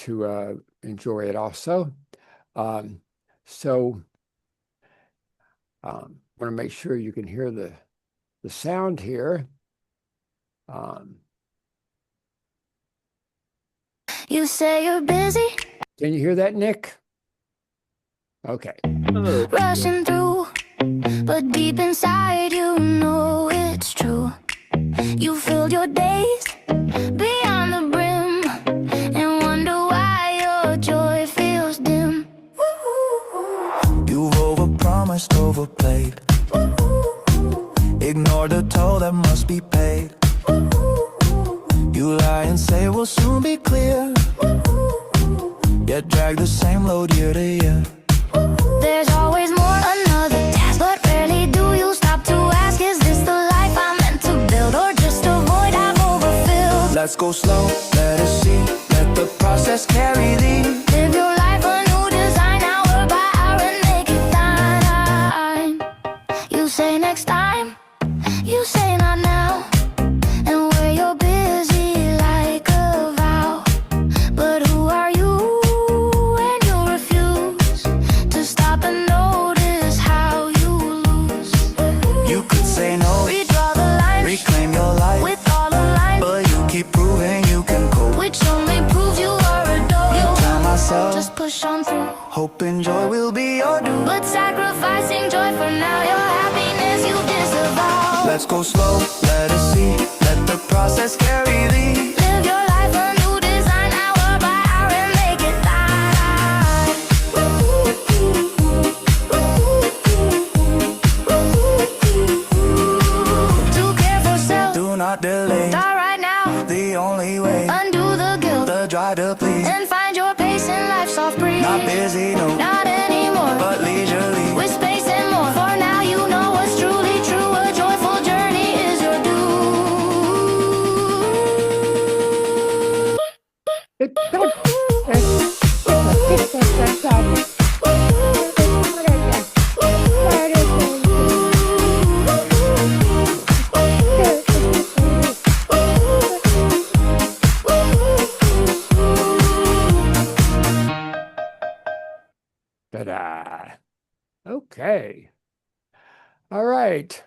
to enjoy it also. So want to make sure you can hear the sound here. You say you're busy. Can you hear that, Nick? Okay. Rushing through, but deep inside you know it's true. You filled your days beyond the brim and wonder why your joy feels dim. You've overpromised, overplayed. Ignore the toll that must be paid. You lie and say we'll soon be clear, yet drag the same load year to year. There's always more, another task, but rarely do you stop to ask, is this the life I'm meant to build, or just a void I've overfilled? Let's go slow, let us see, let the process carry thee. Live your life a new design, hour by hour, and make it time. You say next time, you say not now, and where you're busy like a vow. But who are you when you refuse to stop and notice how you lose? You could say no, Redraw the line, reclaim your life, with all aligned, but you keep proving you can cope. which only proves you are a dope. Tell myself, Just push on through, hope and joy will be your due. but sacrificing joy for now, your happiness you disavow. Let's go slow, let us see, let the process carry thee. Live your life a new design, hour by hour, and make it thine. To care for self, Do not delay, start right now. the only way. Undo the guilt The drive to please, and find your pace in life, soft breeze. not busy, no, Not anymore, but leisurely. with space and more. For now you know what's truly true. A joyful journey is your Ta-da. Okay. All right.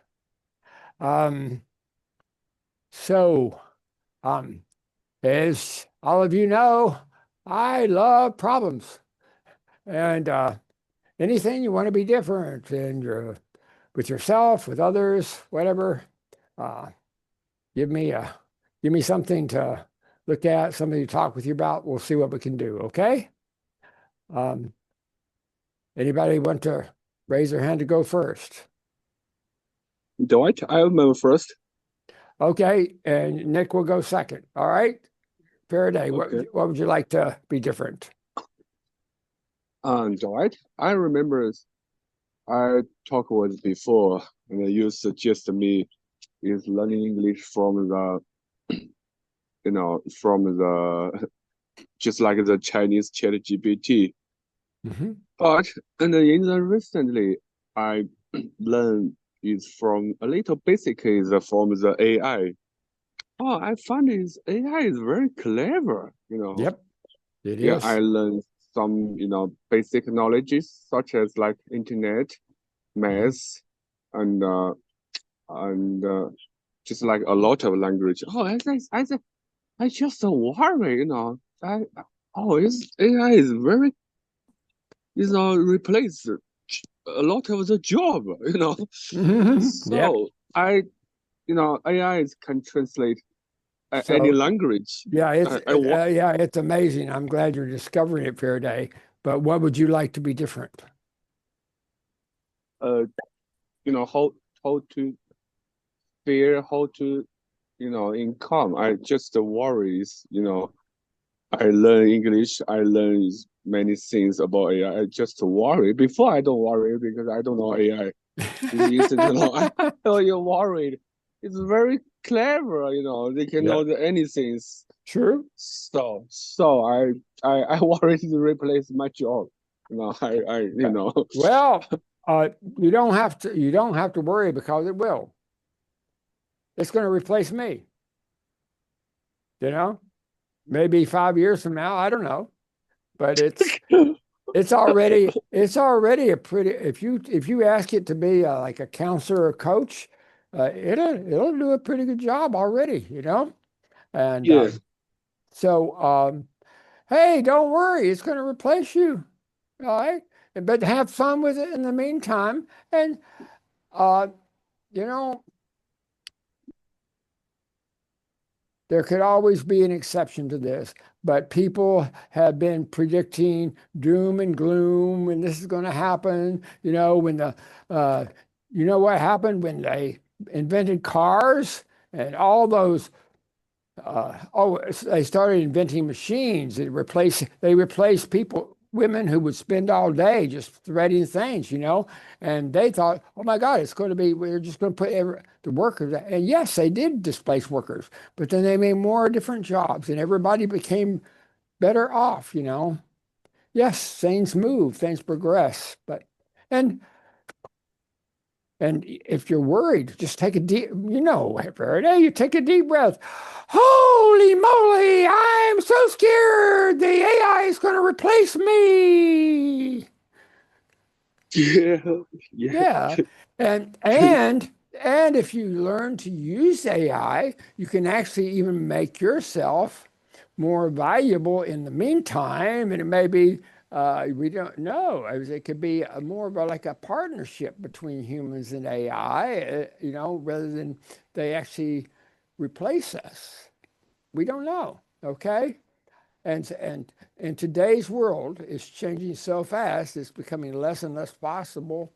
So, as all of you know, I love problems, and anything you want to be different in with yourself, with others, whatever. Give me something to look at, something to talk with you about. We'll see what we can do. Okay. Anybody want to raise their hand to go first? Dwight, I remember first. Okay, and Nick will go second. All right, Faraday, Okay. what would you like to be different? Dwight, I remember I talked with before, and you suggested me is learning English from the, from the, just like the Chinese ChatGPT. But and in the recently, I learned is from a little basic is from the AI. Oh, I find is AI is very clever. Yep, it Yeah, is. I learned some basic knowledges such as like internet, math, and just like a lot of language. Oh, I just worry. AI is very replace a lot of the job. Yep. So AI can translate So, any language. yeah, I it's amazing. I'm glad you're discovering it, Faraday. But what would you like to be different? How to fear, how to income. I just worries. I learn English. I learn many things about AI. I just worry. Before I don't worry because I don't know AI. I know you're worried. It's very clever. They can Yeah. know anything. True. So I worry to replace my job. Well, you don't have to worry, because it will. It's going to replace me. Maybe 5 years from now, I don't know. but it's already a pretty if you ask it to be like a counselor or coach, it'll do a pretty good job already, you know. And Yeah. so hey, don't worry, it's going to replace you, all right? But have fun with it in the meantime, and uh, you know. There could always be an exception to this, but people have been predicting doom and gloom when this is going to happen. You know, uh, you know what happened when they invented cars and all those they started inventing machines that they replaced women who would spend all day just threading things, you know, and they thought, oh my God, we're just going to put the workers. And yes, they did displace workers, but then they made more different jobs and everybody became better off, you know. Yes, things move, things progress, and and if you're worried, just take a deep, you know, every day you take a deep breath. Holy moly, I'm so scared. The AI is going to replace me. Yeah. Yeah. Yeah. And if you learn to use AI, you can actually even make yourself more valuable in the meantime. And it may be, we don't know. It could be more of like a partnership between humans and AI, you know, rather than they actually replace us. We don't know. Okay. And in today's world, it's changing so fast, it's becoming less and less possible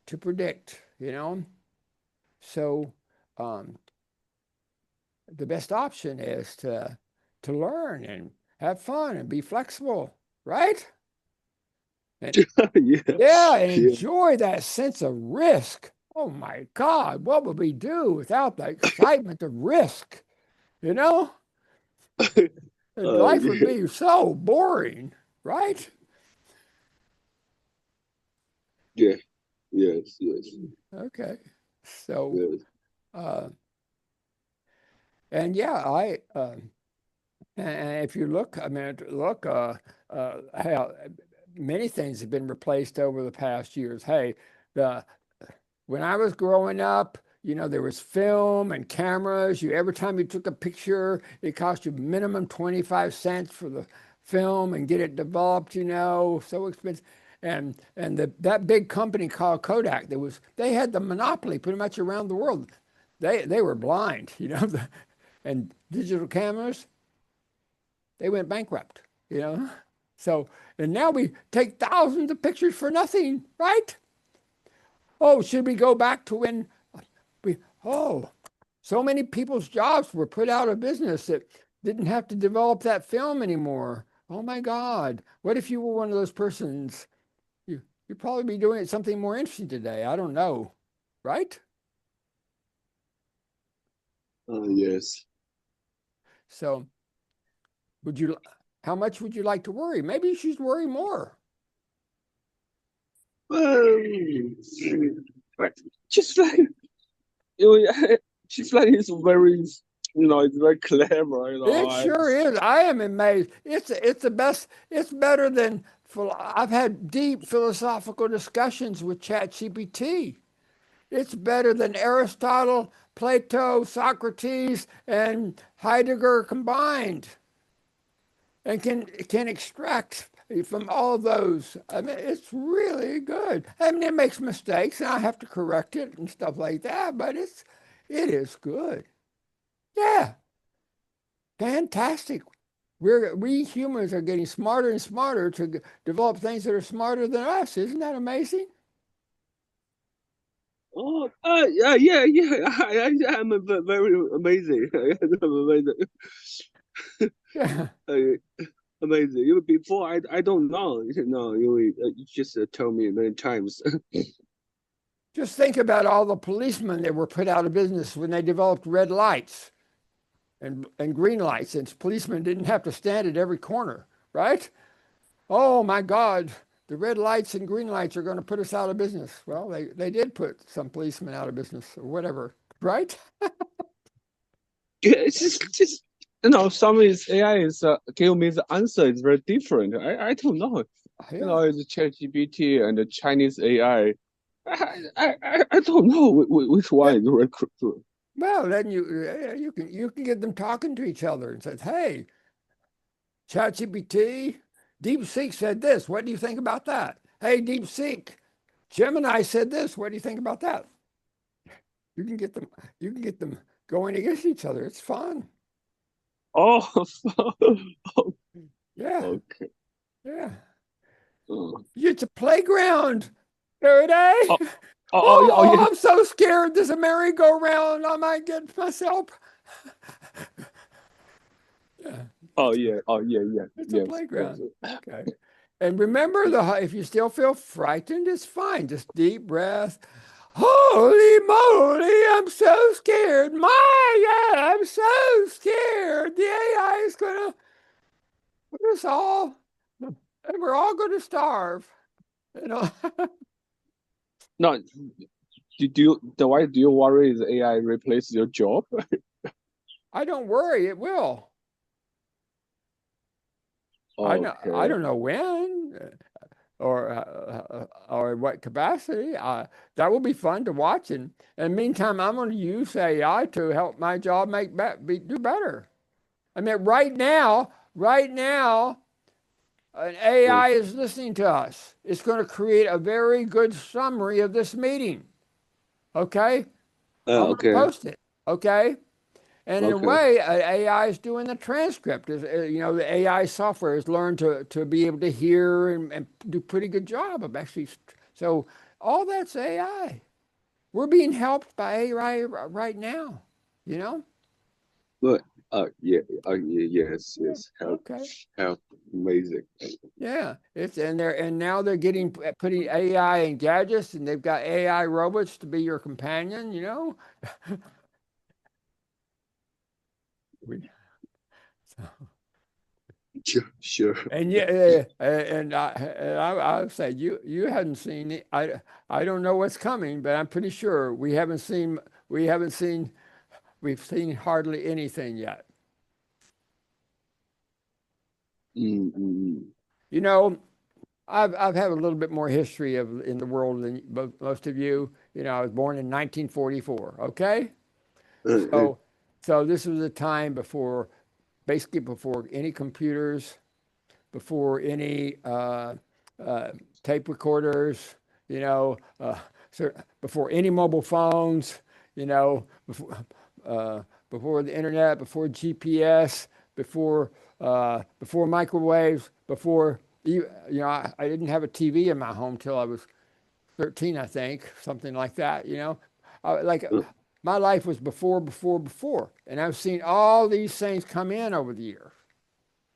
to predict, you know? So um, the best option is to learn and have fun and be flexible, right? And Yeah. yeah, and Yeah. enjoy that sense of risk. Oh my God, what would we do without the excitement of risk? You know? And life would Yeah. be so boring, right? Yeah. Yes. Yes. Okay. So, Yes. uh, and yeah, and if you look, I mean, look, how many things have been replaced over the past years. Hey, the when I was growing up, you know, there was film and cameras. Every time you took a picture, it cost you minimum 25 cents for the film and get it developed, you know, so expensive. And that big company called Kodak, they had the monopoly pretty much around the world. They were blind, you know, and digital cameras, they went bankrupt, you know. So, and now we take thousands of pictures for nothing, right? Oh, should we go back to when we, oh, so many people's jobs were put out of business that didn't have to develop that film anymore. Oh my God. What if you were one of those persons? You'd probably be doing something more interesting today. I don't know. Right? Yes. So would you, how much would you like to worry? Maybe you should worry more. But just like you know, just like it's very, you know, it's very clever. You know, It sure is. I am amazed. It's the best. It's better than. I've had deep philosophical discussions with ChatGPT. It's better than Aristotle, Plato, Socrates, and Heidegger combined, and can extract from all of those. I mean, it's really good. I mean, it makes mistakes, and I have to correct it and stuff like that. But it is good. Yeah. Fantastic. We humans are getting smarter and smarter to develop things that are smarter than us. Isn't that amazing? oh, yeah, yeah, yeah. I'm very amazing. Amazing. Yeah. Amazing. You before I don't know. You know, you just tell me many times. Just think about all the policemen that were put out of business when they developed red lights and green lights, and policemen didn't have to stand at every corner, right? Oh my God, the red lights and green lights are going to put us out of business. Well, they did put some policemen out of business or whatever, right? Yeah, it's just some is AI is give me the answer is very different. I don't know. Yeah. It's ChatGPT and the Chinese AI. I don't know which one is very true. Well, then you can get them talking to each other and says, "Hey, ChatGPT, DeepSeek said this. What do you think about that? Hey, DeepSeek, Gemini said this. What do you think about that?" You can get them. You can get them going against each other. It's fun. Oh, Yeah, okay. yeah. Oh, It's a playground. Faraday. oh, oh, Oh, yeah. I'm so scared. There's a merry-go-round. I might get myself. Yeah, Oh, it's yeah. Oh, yeah, yeah. it's a Yes, yes. playground. Okay. And remember, if you still feel frightened, it's fine. Just deep breath. Holy moly, I'm so scared. My God, I'm so scared. The AI is gonna put us all, and we're all gonna starve. You know, No, why do you worry is AI replace your job? I don't worry, it will. I Okay. don't know when or in what capacity. That will be fun to watch. And in the meantime, I'm going to use AI to help my job do better. I mean, right now, an Mm. AI is listening to us. It's going to create a very good summary of this meeting. Okay? I'm going to Okay. post it. Okay? And in a Okay. way, AI is doing the transcript. The AI software has learned to be able to hear and do a pretty good job of actually. So all that's AI. We're being helped by AI right now, you know? But yeah, yes, Yeah. yes. Okay. Help. Amazing. Yeah. And now they're putting AI in gadgets, and they've got AI robots to be your companion, you know? We, Sure, sure. And yeah, I would say you hadn't seen it. I don't know what's coming, but I'm pretty sure we haven't seen we've seen hardly anything yet. Mm, mm, You know, I've had a little bit more history of in the world than most of you. You know, I was born in 1944. Okay, mm. so so this was a time before basically before any computers, before any uh, tape recorders, you know, so before any mobile phones, you know, before the internet, before GPS, before microwaves, before I didn't have a TV in my home till I was 13, I think, something like that. You know, like Mm, my life was before, and I've seen all these things come in over the years.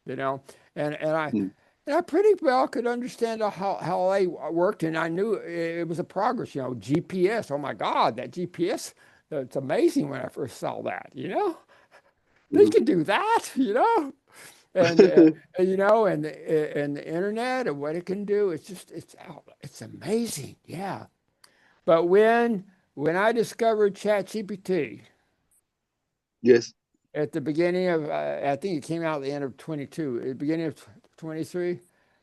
You know, and and I mm, and I pretty well could understand how they worked, and I knew it was a progress. You know, GPS. Oh my God, that GPS! It's amazing when I first saw that. You know, they mm. can do that. You know, and you know, and the internet and what it can do. It's just it's amazing. Yeah. But when I discovered ChatGPT Yes. at the beginning of, I think it came out at the end of 22, at the beginning of 23,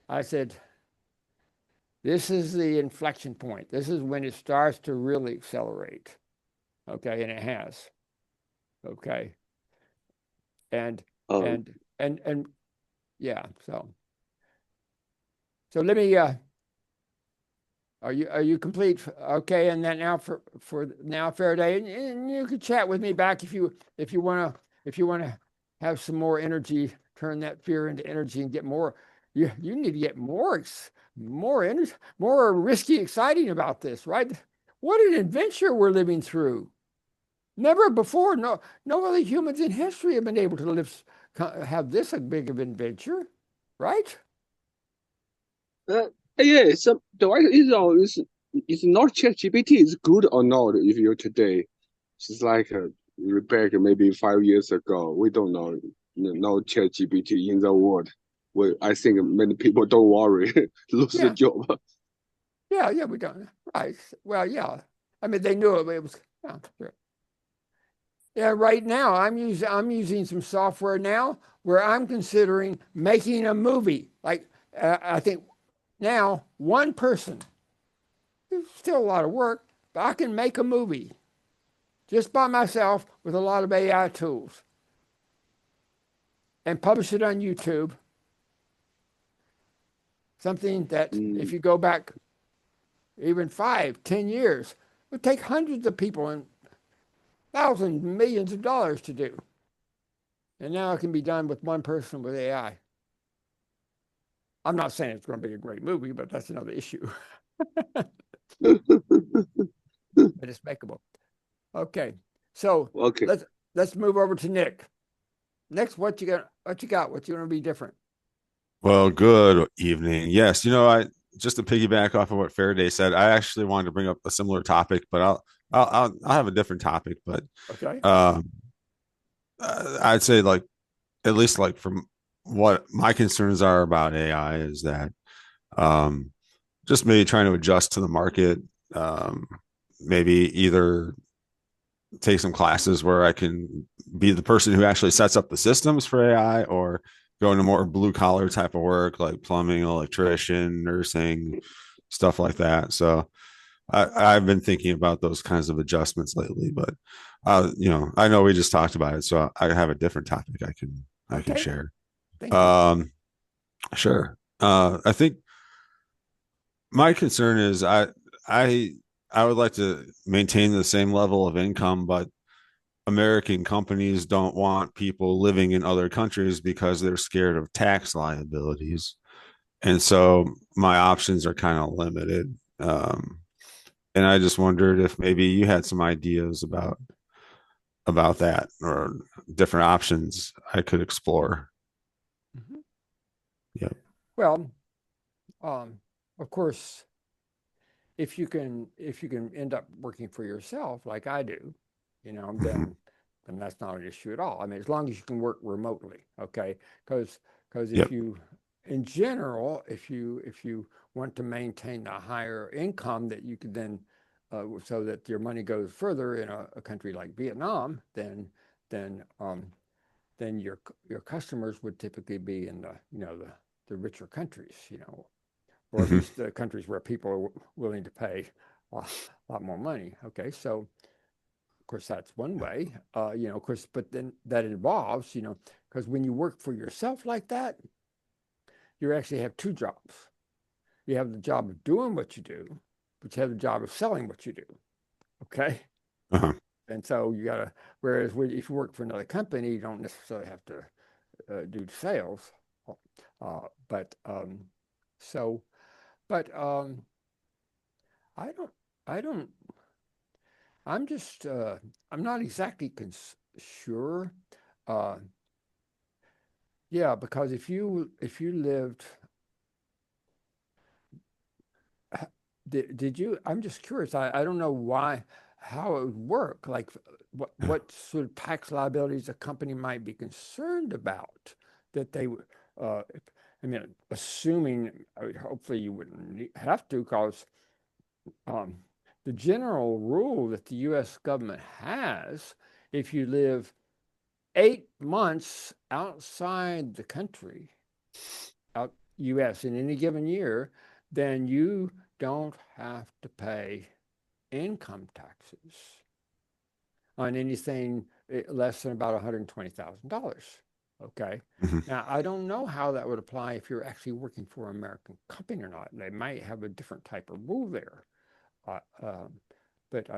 I said, this is the inflection point. This is when it starts to really accelerate. Okay. And it has. Okay. And, Oh, and yeah. So let me, are you complete? Okay. And then now for now, Faraday, and you can chat with me back if you want to have some more energy, turn that fear into energy and get more. You need to get more energy, more risky, exciting about this, right? What an adventure we're living through. Never before, no other humans in history have been able to have this a big of an adventure, right? uh, yeah. So the white is not ChatGPT is good or not if you today. It's like back maybe 5 years ago. We don't know. No ChatGPT in the world. I think many people don't worry lose the Yeah, job. yeah, we don't. Right. Well, yeah. I mean, they knew it, but it was, yeah, sure. Yeah, right now I'm using some software now where I'm considering making a movie. Like I think now one person, it's still a lot of work, but I can make a movie just by myself with a lot of AI tools and publish it on YouTube. Something that if Mm, you go back even 5, 10 years, it would take hundreds of people and thousands, millions of dollars to do. And now it can be done with one person with AI. I'm not saying it's going to be a great movie, but that's another issue. But it's makeable. Okay, so okay. let's let's move over to Nick. Next, what you got? What you got? What you want to be different? Well, good evening. Yes, I just to piggyback off of what Faraday said, I actually wanted to bring up a similar topic, but I'll have a different topic. But Okay, um, I'd say like at least like from what my concerns are about AI is that um, just maybe trying to adjust to the market. Um, Maybe either take some classes where I can be the person who actually sets up the systems for AI or go into more blue collar type of work like plumbing, electrician, nursing, stuff like that. So I've been thinking about those kinds of adjustments lately, but I know we just talked about it, so I have a different topic I can okay. share. Thank you. Um, sure. I think my concern is I I would like to maintain the same level of income, but American companies don't want people living in other countries because they're scared of tax liabilities. And so my options are kind of limited. And I just wondered if maybe you had some ideas about that or different options I could explore. Mhm. Yep. Well, um, of course, if you can end up working for yourself like I do, Mm-hmm. then that's not an issue at all. I mean, as long as you can work remotely, okay? Because if Yep. you, in general, if you want to maintain a higher income that you could then, so that your money goes further in a country like Vietnam, then then your customers would typically be in the richer countries, or at Mm-hmm. least the countries where people are willing to pay a lot more money. Okay, so of course that's one way, of course, but then that involves, because when you work for yourself like that, you actually have two jobs. You have the job of doing what you do, but you have the job of selling what you do. Okay, Uh-huh. and so you gotta. Whereas if you work for another company, you don't necessarily have to do sales, but so, but I don't. I don't I'm just I'm not exactly sure. Uh, yeah, because if you lived, did you? I'm just curious. I don't know why how it would work. Like what sort of tax liabilities a company might be concerned about that they would. I mean, assuming hopefully you wouldn't have to, because um, the general rule that the U.S. government has, if you live 8 months outside the country, out US in any given year, then you don't have to pay income taxes on anything less than about $120,000. Okay. Mm-hmm. Now, I don't know how that would apply if you're actually working for an American company or not. They might have a different type of rule there. Uh, um, but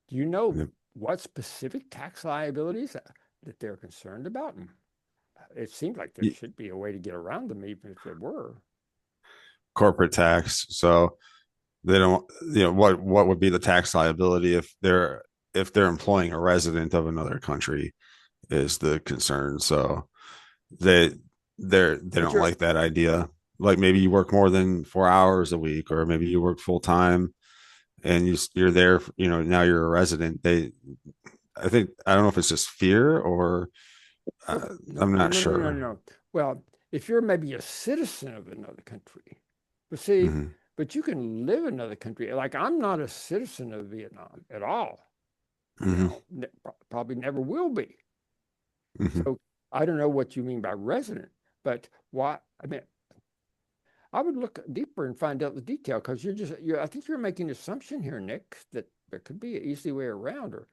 do you know Yep. what specific tax liabilities that they're concerned about? And it seems like there Y- should be a way to get around them, even if there were. Corporate tax. So they don't, what would be the tax liability if they're employing a resident of another country is the concern. So they they But don't you're like that idea. Like maybe you work more than 4 hours a week, or maybe you work full time and you're there. Now you're a resident. I don't know if it's just fear or well, no, I'm no, not no, no, no, sure. no. Well, if you're maybe a citizen of another country, but see, Hmm. but you can live in another country. Like I'm not a citizen of Vietnam at all. Hmm. Probably never will be. Hmm. So I don't know what you mean by resident, but why? I mean, I would look deeper and find out the detail because I think you're making an assumption here, Nick, that there could be an easy way around or,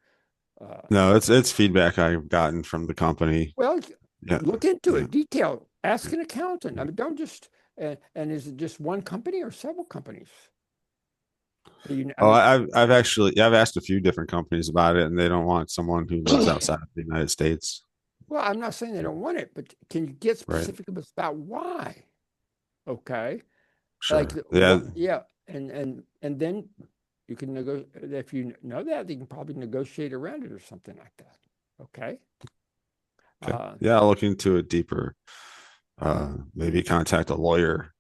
No, it's feedback I've gotten from the company. well, Yeah, look into yeah. it, detail, ask an accountant. I mean, don't just, and is it just one company or several companies? I Oh, mean, I've actually, yeah, I've asked a few different companies about it, and they don't want someone who lives outside of the United States. well, I'm not saying they don't want it, but can you get Right. specific about why? Okay. Like Sure. Yeah. what? Yeah. And then you can negotiate. If you know that, you can probably negotiate around it or something like that. Okay. Okay. Uh, Yeah, I'll look into it deeper. Maybe contact a lawyer,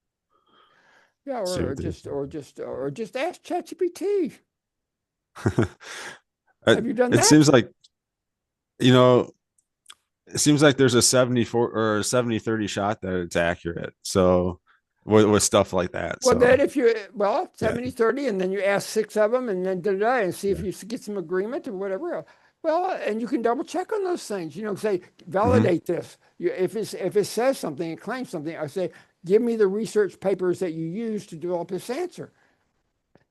yeah, see or what they just ask ChatGPT. it, Have you done it that? seems like, you know, it seems like there's a 74 or 70-30 shot that it's accurate. So with stuff like that. Well, then So if you, well, yeah. 70-30, and then you ask six of them and then and see if Yeah. you get some agreement or whatever. Well, and you can double check on those things, say, Hmm. validate this. If it says something, it claims something, I say, give me the research papers that you used to develop this answer.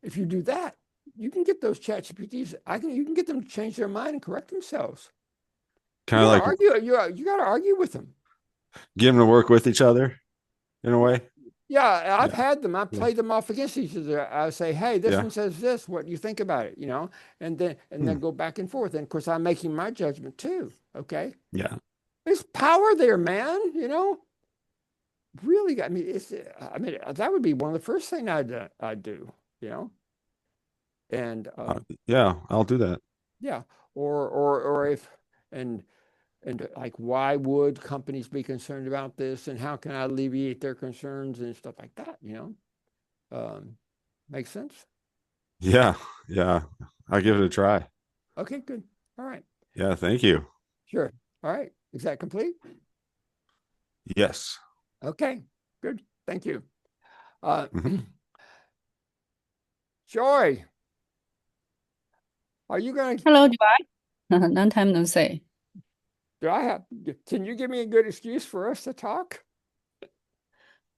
If you do that, you can get those chat GPTs. You can get them to change their mind and correct themselves. You Kind of got to like argue. You got to argue with them. get them to work with each other in a way. Yeah, I've Yeah. had them. I Yeah. played them off against each other. I say, "Hey, this Yeah. one says this. What do you think about it?" And then Hmm. go back and forth. And of course, I'm making my judgment too. Okay, Yeah. there's power there, man. Really. I mean, that would be one of the first thing I'd do. You know, and Yeah, I'll do that. yeah, or if and and like why would companies be concerned about this, and how can I alleviate their concerns and stuff like that. Makes sense. Yeah. Yeah. I'll give it a try. Okay, good. All right. Yeah. Thank you. Sure. All right. Is that complete? Yes. Okay, good. Thank you. Uh, Hmm. Joy, are you going to, Hello, Dwight. Long time no see. do I have, can you give me a good excuse for us to talk?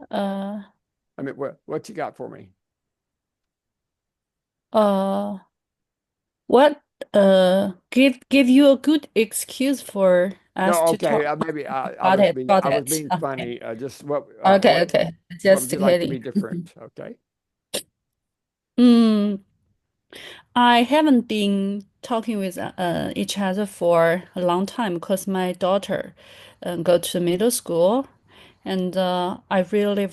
Uh, I mean, what you got for me? uh, what give you a good excuse for us No, to okay. talk Maybe about it, about I was it. being Okay, funny. Just okay, okay. what Just would you like to be kidding. different? Okay. Mm, I haven't been talking with each other for a long time because my daughter go to middle school, and really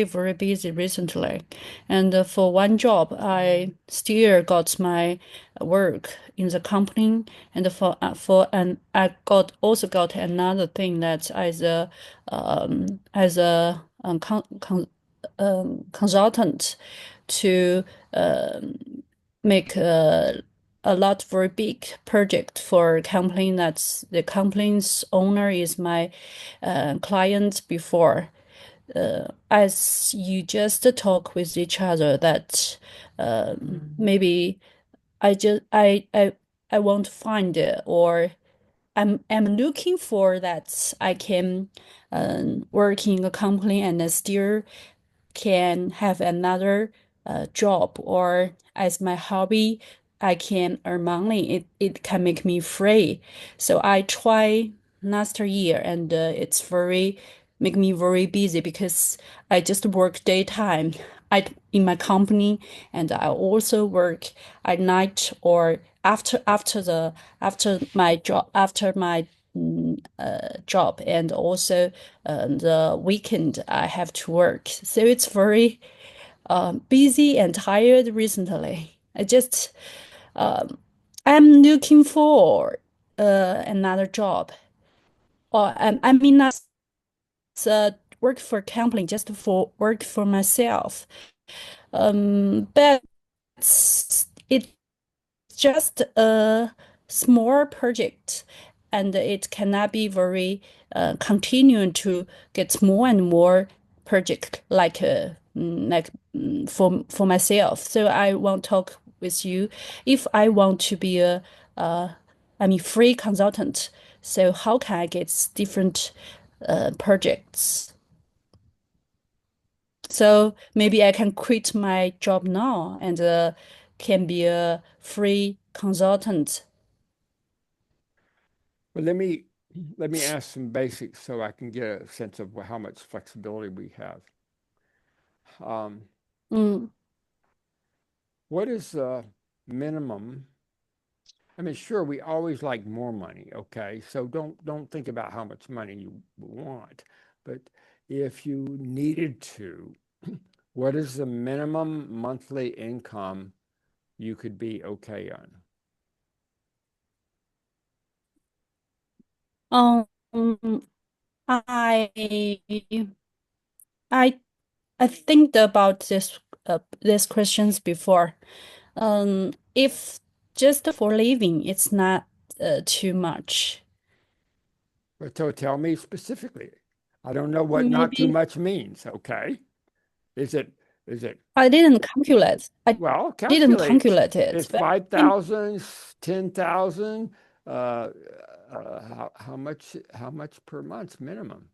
very busy recently. And for one job, I still got my work in the company, and I got another thing that as a consultant to make a lot very big project for a company that's the company's owner is my client before. As you just talk with each other that maybe I won't find it or I'm looking for that I can work in a company and still can have another job or as my hobby, I can earn money. It can make me free. So I try last year and it's very make me very busy because I just work daytime in my company and I also work at night or after my job after my job and also the weekend I have to work. So it's very busy and tired recently. I'm looking for another job or I mean not work for a company just for work for myself. But it's just a small project and it cannot be very continuing to get more and more project like for myself. So I want to talk with you. If I want to be a, uh, I mean, free consultant, so how can I get different projects? So maybe I can quit my job now and can be a free consultant. But let me ask some basics so I can get a sense of how much flexibility we have. Um, Mm. what is the minimum? I mean, sure, we always like more money, okay? So don't think about how much money you want, but if you needed to, what is the minimum monthly income you could be okay on? Um, I I I think about these questions before. If just for living, it's not too much. But so tell me specifically. I don't know what not too Maybe much means, okay? Is it is it I didn't calculate. I well, didn't calculate. calculate it, It's but I think 5,000, 10,000, how much per month minimum?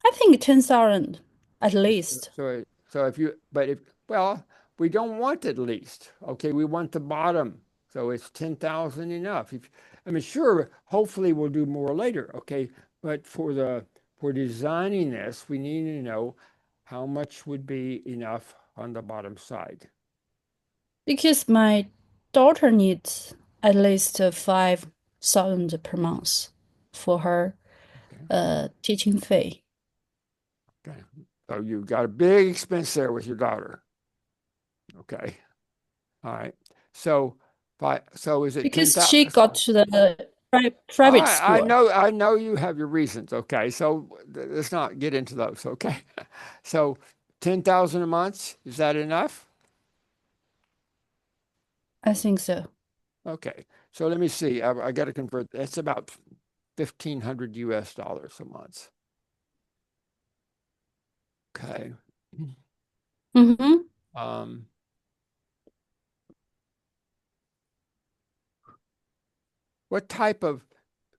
I think 10,000 at least. So if you, but if, well, we don't want at least, okay, we want the bottom. So it's 10,000 enough. If, I mean, sure, hopefully we'll do more later, okay, but for designing this, we need to know how much would be enough on the bottom side. Because my daughter needs at least 5,000 per month for her Okay, teaching fee. okay. So you've got a big expense there with your daughter. Okay, all right. So, so is it Because she 10,000? got to the private school. I know you have your reasons. Okay, so let's not get into those. Okay, so 10,000 a month, is that enough? I think so. Okay, so let me see. I got to convert. That's about 1,500 US dollars a month. Okay. Mm-hmm. Um, what type of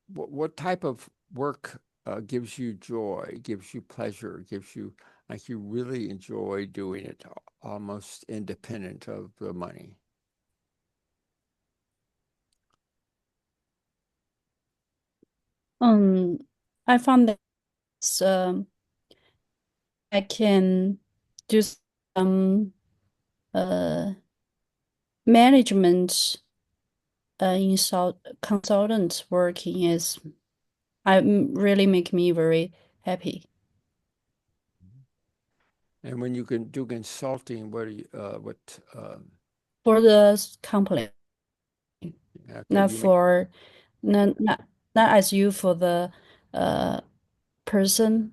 what type of work gives you joy, gives you pleasure, gives you like you really enjoy doing it, almost independent of the money? Um, I found that I can do some uh, management consultant working is really make me very happy And when you can do consulting, what do you, for the company, okay, not you mean, for not as you for the uh person.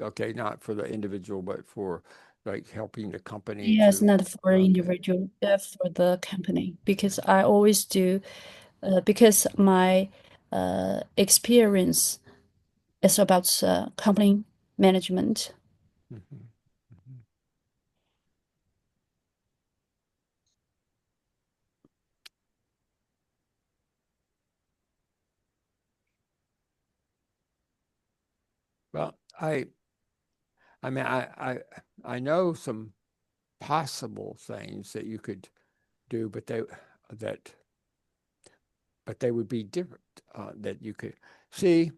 okay, not for the individual, but for like helping the company Yes, to, not for okay, individual, for the company because I always do because my experience is about company management. mhm, mhm. Well, I mean, I know some possible things that you could do, that, but they would be different, that you could see.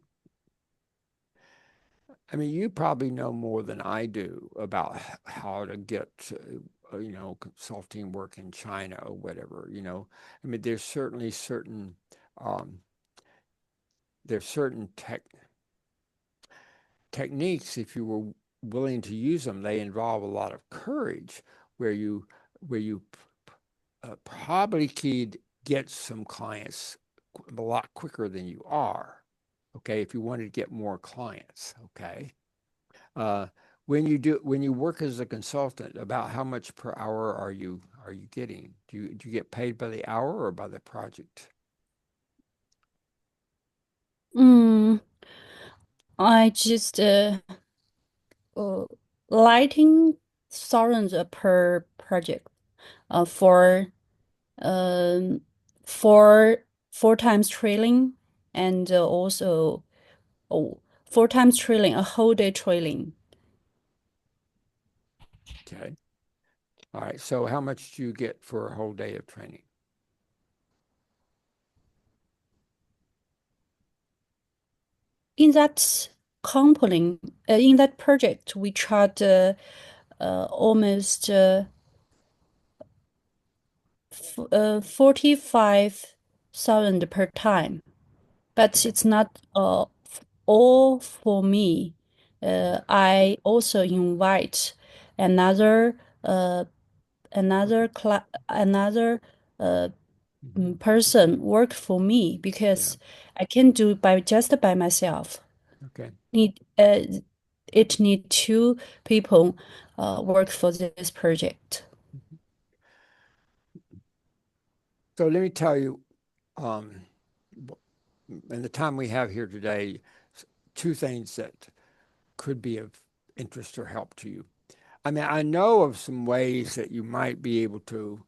I mean, you probably know more than I do about how to get, consulting work in China or whatever, I mean, um, there's certain techniques, if you were willing to use them, they involve a lot of courage where you probably could get some clients a lot quicker than you are, okay, if you wanted to get more clients, okay? Uh, when you work as a consultant, about how much per hour are you getting? Do you get paid by the hour or by the project? Mm, I just uh, lighting thousands per project for um, four times trailing, and also 4 times trailing, a whole day trailing. Okay. All right. So how much do you get for a whole day of training? In that company, in that project, we charged almost 45,000 per time, but it's not all for me. I also invite another another person work for me Yeah. because I can do by just by myself. Okay. It need 2 people work for this project. So let me tell you, um, in the time we have here today, two things that could be of interest or help to you. I mean, I know of some ways that you might be able to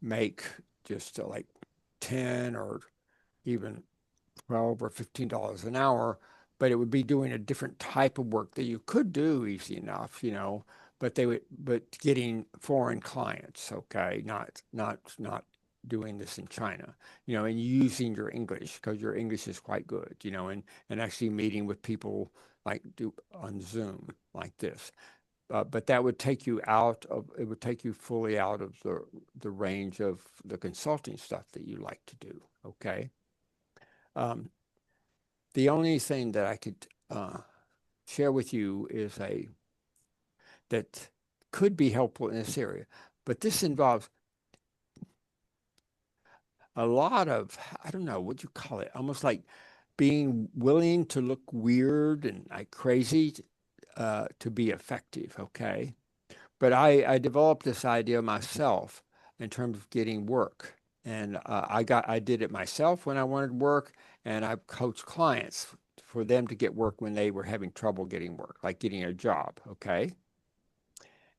make just like 10 or even 12 or $15 an hour, but it would be doing a different type of work that you could do easy enough, but getting foreign clients, okay, not doing this in China, and using your English because your English is quite good, and actually meeting with people like do on Zoom like this. But that would take you it would take you fully out of the range of the consulting stuff that you like to do, okay? Um, the only thing that I could share with you is that could be helpful in this area, but this involves a lot of, I don't know what you call it, almost like being willing to look weird and like crazy to be effective, okay? But I developed this idea myself in terms of getting work. And I did it myself when I wanted work, and I coached clients for them to get work when they were having trouble getting work, like getting a job, okay?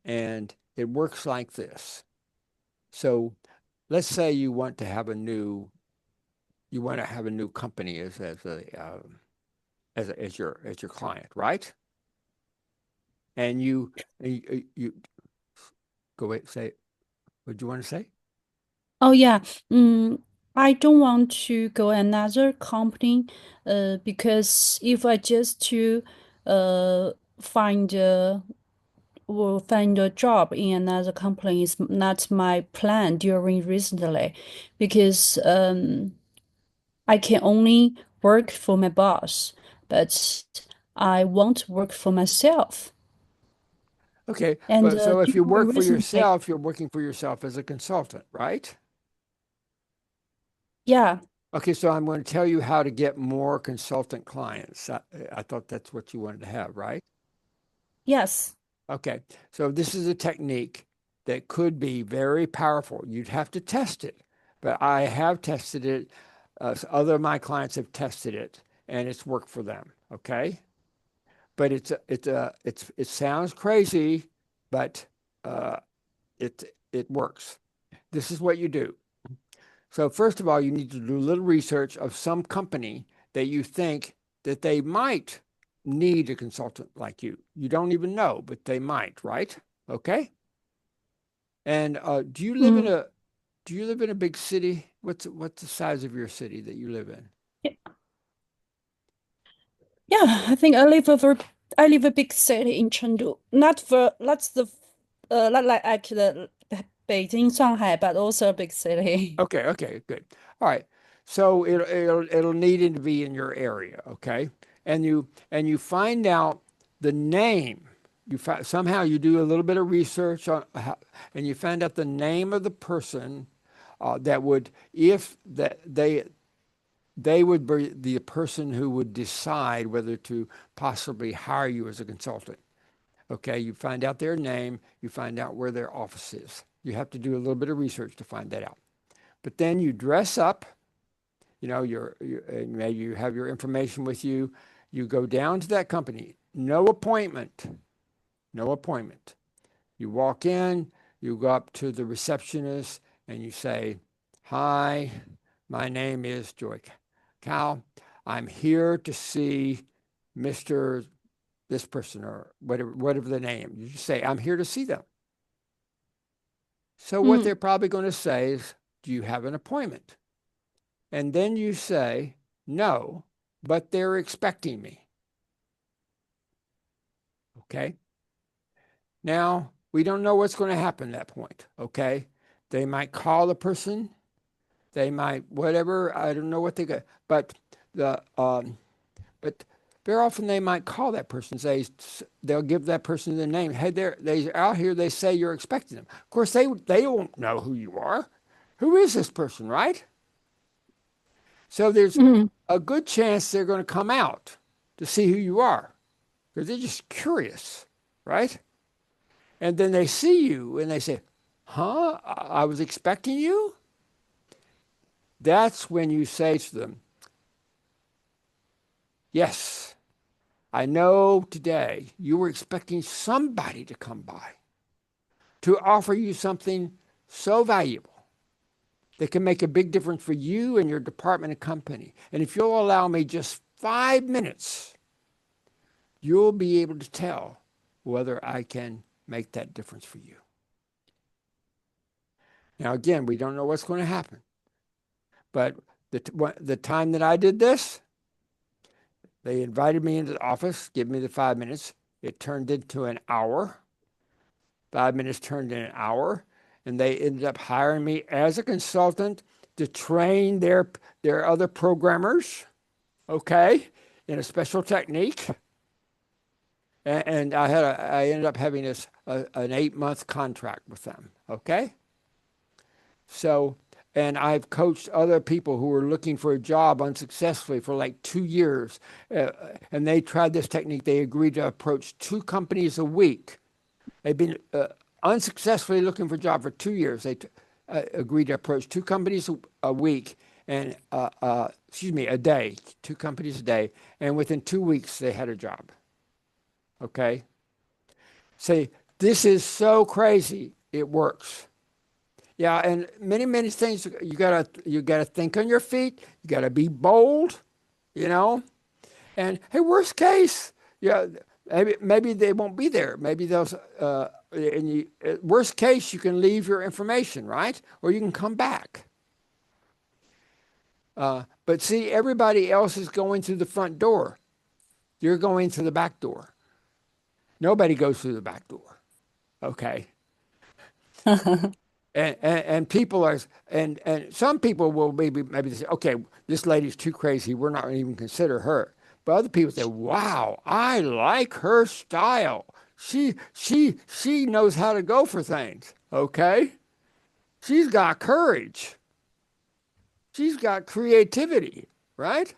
And it works like this. So let's say you want to have a new company as your client, right? And you go ahead, say, what do you want to say? Oh yeah, I don't want to go another company, because if I just to uh find a will find a job in another company is not my plan during recently, because I can only work for my boss, but I want to work for myself. Okay, And but so if you during work for recently, yourself, you're working for yourself as a consultant, right? yeah, Okay, so I'm going to tell you how to get more consultant clients. I thought that's what you wanted to have, right? yes. Okay, so this is a technique that could be very powerful. You'd have to test it, but I have tested it. Other of my clients have tested it, and it's worked for them. Okay, but it sounds crazy, but uh, it works. This is what you do. So first of all, you need to do a little research of some company that you think that they might need a consultant like you. You don't even know, but they might, right? Okay. And Mm. do you live in a big city? What's the size of your city that you live in? Yeah, I think I live a big city in Chengdu. Not the not like actually Beijing, Shanghai, but also a big city. Okay, okay, good. All right. So it'll need to be in your area, okay? And you find out the name. Somehow you do a little bit of research and you find out the name of the person that would, if that they would be the person who would decide whether to possibly hire you as a consultant. Okay, you find out their name, you find out where their office is. You have to do a little bit of research to find that out. But then you dress up, and maybe you have your information with you. You go down to that company, no appointment, no appointment. You walk in, you go up to the receptionist, and you say, Hi, my name is Joy Cal. I'm here to see Mr. this person or whatever the name. You just say, I'm here to see them. So what they're probably going to say is, do you have an appointment? And then you say, no, but they're expecting me. Okay. Now, we don't know what's going to happen at that point. Okay. They might call the person. They might, whatever. I don't know what they got. But but very often they might call that person, say they'll give that person the name. Hey, they're out here. They say you're expecting them. Of course, they won't know who you are. Who is this person, right? So there's a good chance they're going to come out to see who you are because they're just curious, right? And then they see you and they say, huh? I was expecting you? That's when you say to them, yes, I know today you were expecting somebody to come by to offer you something so valuable that can make a big difference for you and your department and company. And if you'll allow me just 5 minutes, you'll be able to tell whether I can make that difference for you. Now, again, we don't know what's going to happen. But the time that I did this, they invited me into the office, give me the 5 minutes. It turned into an hour. 5 minutes turned into an hour. And they ended up hiring me as a consultant to train their other programmers, okay, in a special technique. And I ended up having an 8-month contract with them, okay? So, and I've coached other people who were looking for a job unsuccessfully for like 2 years. And they tried this technique. They agreed to approach 2 companies a week. They've been unsuccessfully looking for a job for 2 years. They agreed to approach 2 companies a week and, a day, 2 companies a day. And within 2 weeks, they had a job. Okay? Say, this is so crazy. It works. Yeah, and many things you gotta think on your feet. You gotta be bold, you know. And hey, worst case, yeah, maybe they won't be there. Maybe those. Worst case, you can leave your information, right? Or you can come back. But see, everybody else is going through the front door. You're going through the back door. Nobody goes through the back door. Okay. And people are and some people will maybe say, okay, this lady's too crazy. We're not going to even consider her. But other people say, wow, I like her style. She knows how to go for things. Okay, she's got courage. She's got creativity, right?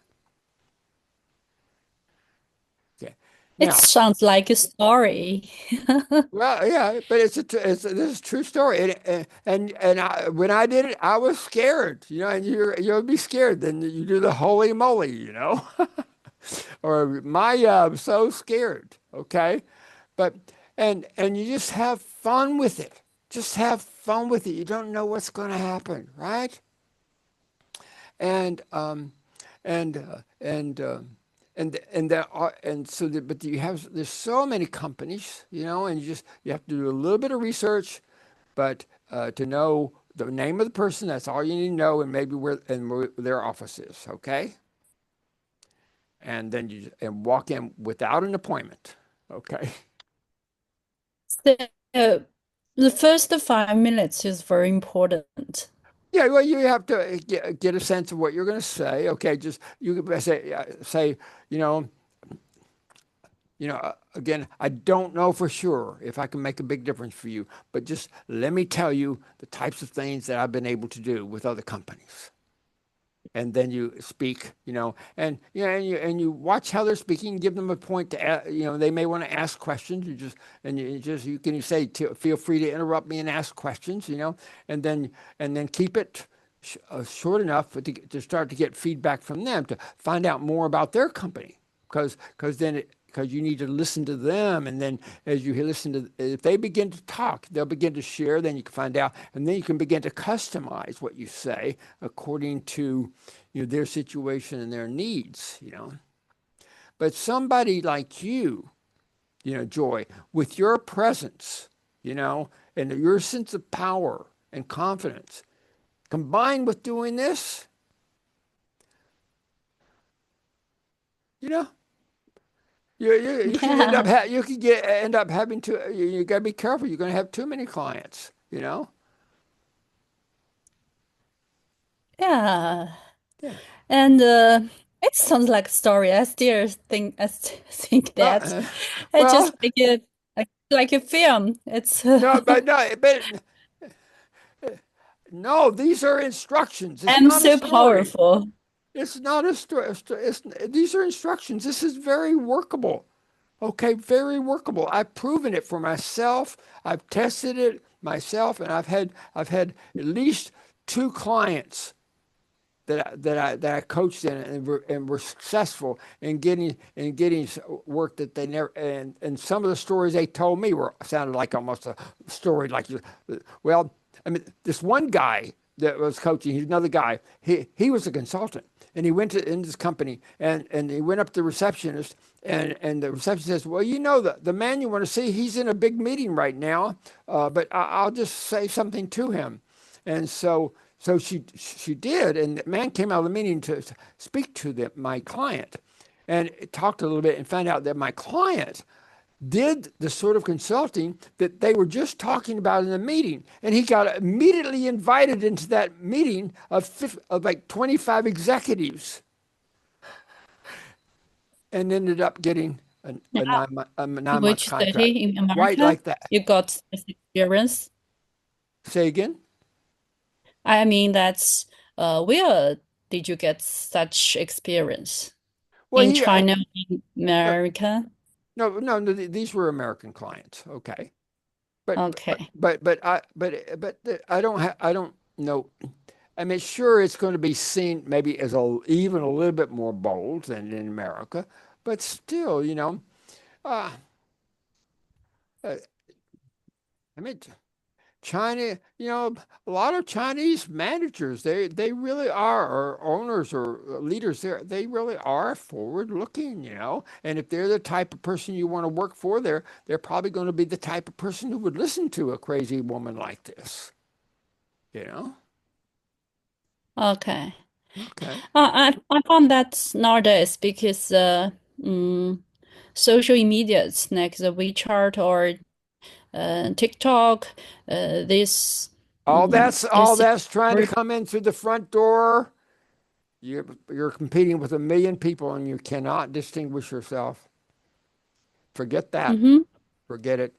Okay. It Now, sounds like a story. well, yeah, but this is a true story, when I did it, I was scared, and you'll be scared. Then you do the holy moly, or I'm so scared. Okay, but and you just have fun with it. Just have fun with it. You don't know what's going to happen, right? And and uh, and uh, but there's so many companies, and you have to do a little bit of research, but to know the name of the person, that's all you need to know, and maybe where their office is, okay? And then you walk in without an appointment, okay? So, the first 5 minutes is very important. Yeah, well, you have to get a sense of what you're going to say. Okay, just you could say, again, I don't know for sure if I can make a big difference for you, but just let me tell you the types of things that I've been able to do with other companies. And then you speak, and you watch how they're speaking, give them a point to, they may want to ask questions. You can say, feel free to interrupt me and ask questions, and then keep it short enough to start to get feedback from them to find out more about their company, because because you need to listen to them. And then as you listen to, if they begin to talk, they'll begin to share, then you can find out, and then you can begin to customize what you say according to, their situation and their needs. But somebody like you, Joy, with your presence, and your sense of power and confidence, combined with doing this, you know, you could end up Yeah. you could end up having to you got to be careful. You're going to have too many clients. Yeah. Yeah. And it sounds like a story. I still think Well, that it's just well, like a film. It's no, but no. These are instructions. It's I'm not a so story. powerful. It's not a story. These are instructions. This is very workable. Okay, very workable. I've proven it for myself. I've tested it myself, and I've had at least two clients that I coached in and were successful in getting work that they never, and some of the stories they told me were sounded like almost a story like, well, I mean, this one guy that was coaching, he's another guy. He was a consultant, and he went in this company, and he went up to the receptionist, and the receptionist says, well, the man you want to see, he's in a big meeting right now, but I'll just say something to him. And so she did, and the man came out of the meeting to speak to my client, and talked a little bit and found out that my client did the sort of consulting that they were just talking about in the meeting, and he got immediately invited into that meeting of like 25 executives, and ended up getting a Yeah. 9-month Which contract, study in right America like that. you got this experience? Say again? I mean, that's where did you get such experience? Well, In he China, in no, America? no, these were American clients. Okay. Okay. I don't know. I mean, sure, it's going to be seen maybe as even a little bit more bold than in America, but still, uh, uh, I mean, China, a lot of Chinese managers, they really are, or owners or leaders there, they really are forward looking. And if they're the type of person you want to work for, they're probably going to be the type of person who would listen to a crazy woman like this, you know? Okay. Okay. I found that nowadays because mm, social medias like the WeChat or TikTok, this All this that's trying to very come in through the front door. You're competing with a million people and you cannot distinguish yourself. Forget that. mm-hmm. Forget it.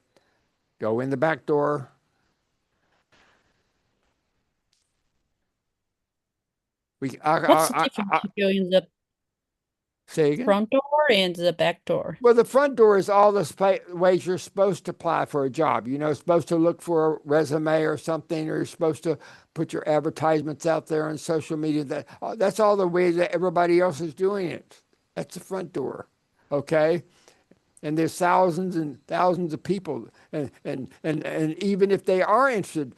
Go in the back door. What's the difference between the Say again. front door and the back door? Well, the front door is all the ways you're supposed to apply for a job. Supposed to look for a resume or something, or you're supposed to put your advertisements out there on social media. That's all the ways that everybody else is doing it. That's the front door. Okay. And there's thousands and thousands of people, and even if they are interested,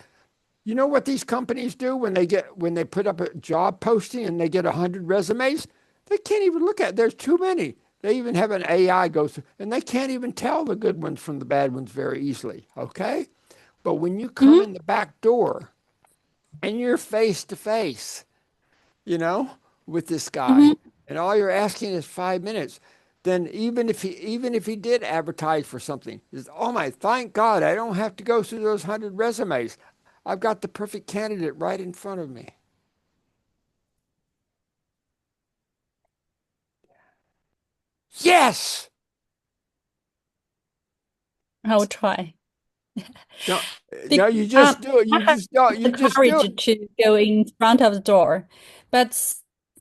you know what these companies do when they put up a job posting and they get 100 resumes? They can't even look at it. There's too many. They even have an AI go through, and they can't even tell the good ones from the bad ones very easily. Okay, but when you come Mm-hmm. in the back door and you're face to face, you know, with this guy, Mm-hmm. and all you're asking is 5 minutes, then even if he did advertise for something, is, oh my, thank God, I don't have to go through those 100 resumes. I've got the perfect candidate right in front of me. Yes. I will try. No, no, Be you just do it. I You have just don't. You the just do courage it. to go in front of the door, but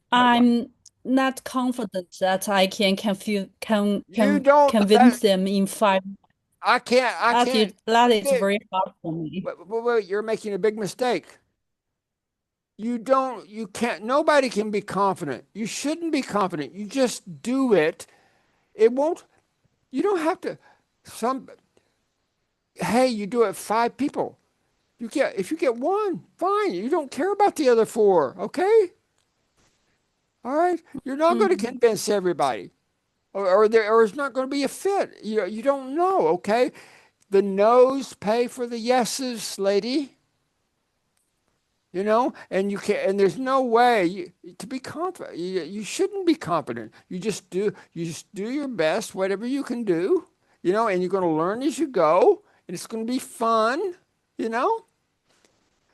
What? I'm not confident that I can You don't. convince them in 5. I can't. I can't. That is Wait, very hard for me. wait, you're making a big mistake. You don't. You can't. Nobody can be confident. You shouldn't be confident. You just do it. It won't. You don't have to. Some Hey, you do it 5 people. If you get one, fine. You don't care about the other four, okay? All right. You're not going to Mm-hmm. convince everybody, or it's not going to be a fit. You don't know, okay? The no's pay for the yeses, lady. And and there's no way to be confident. You shouldn't be confident. You just do your best, whatever you can do, and you're going to learn as you go, and it's going to be fun, you know?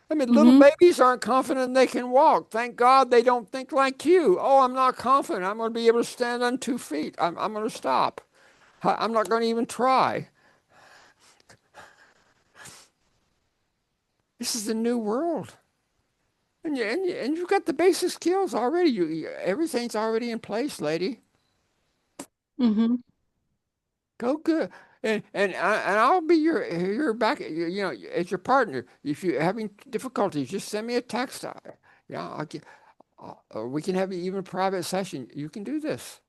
I mean, little Mm-hmm. babies aren't confident they can walk. Thank God they don't think like you. Oh, I'm not confident. I'm going to be able to stand on 2 feet. I'm going to stop. I'm not going to even try. This is a new world. And you've got the basic skills already. Everything's already in place, lady. Mm-hmm. Go good. And I'll be your back, as your partner. If you're having difficulties, just send me a text. Yeah, or we can have even a private session. You can do this.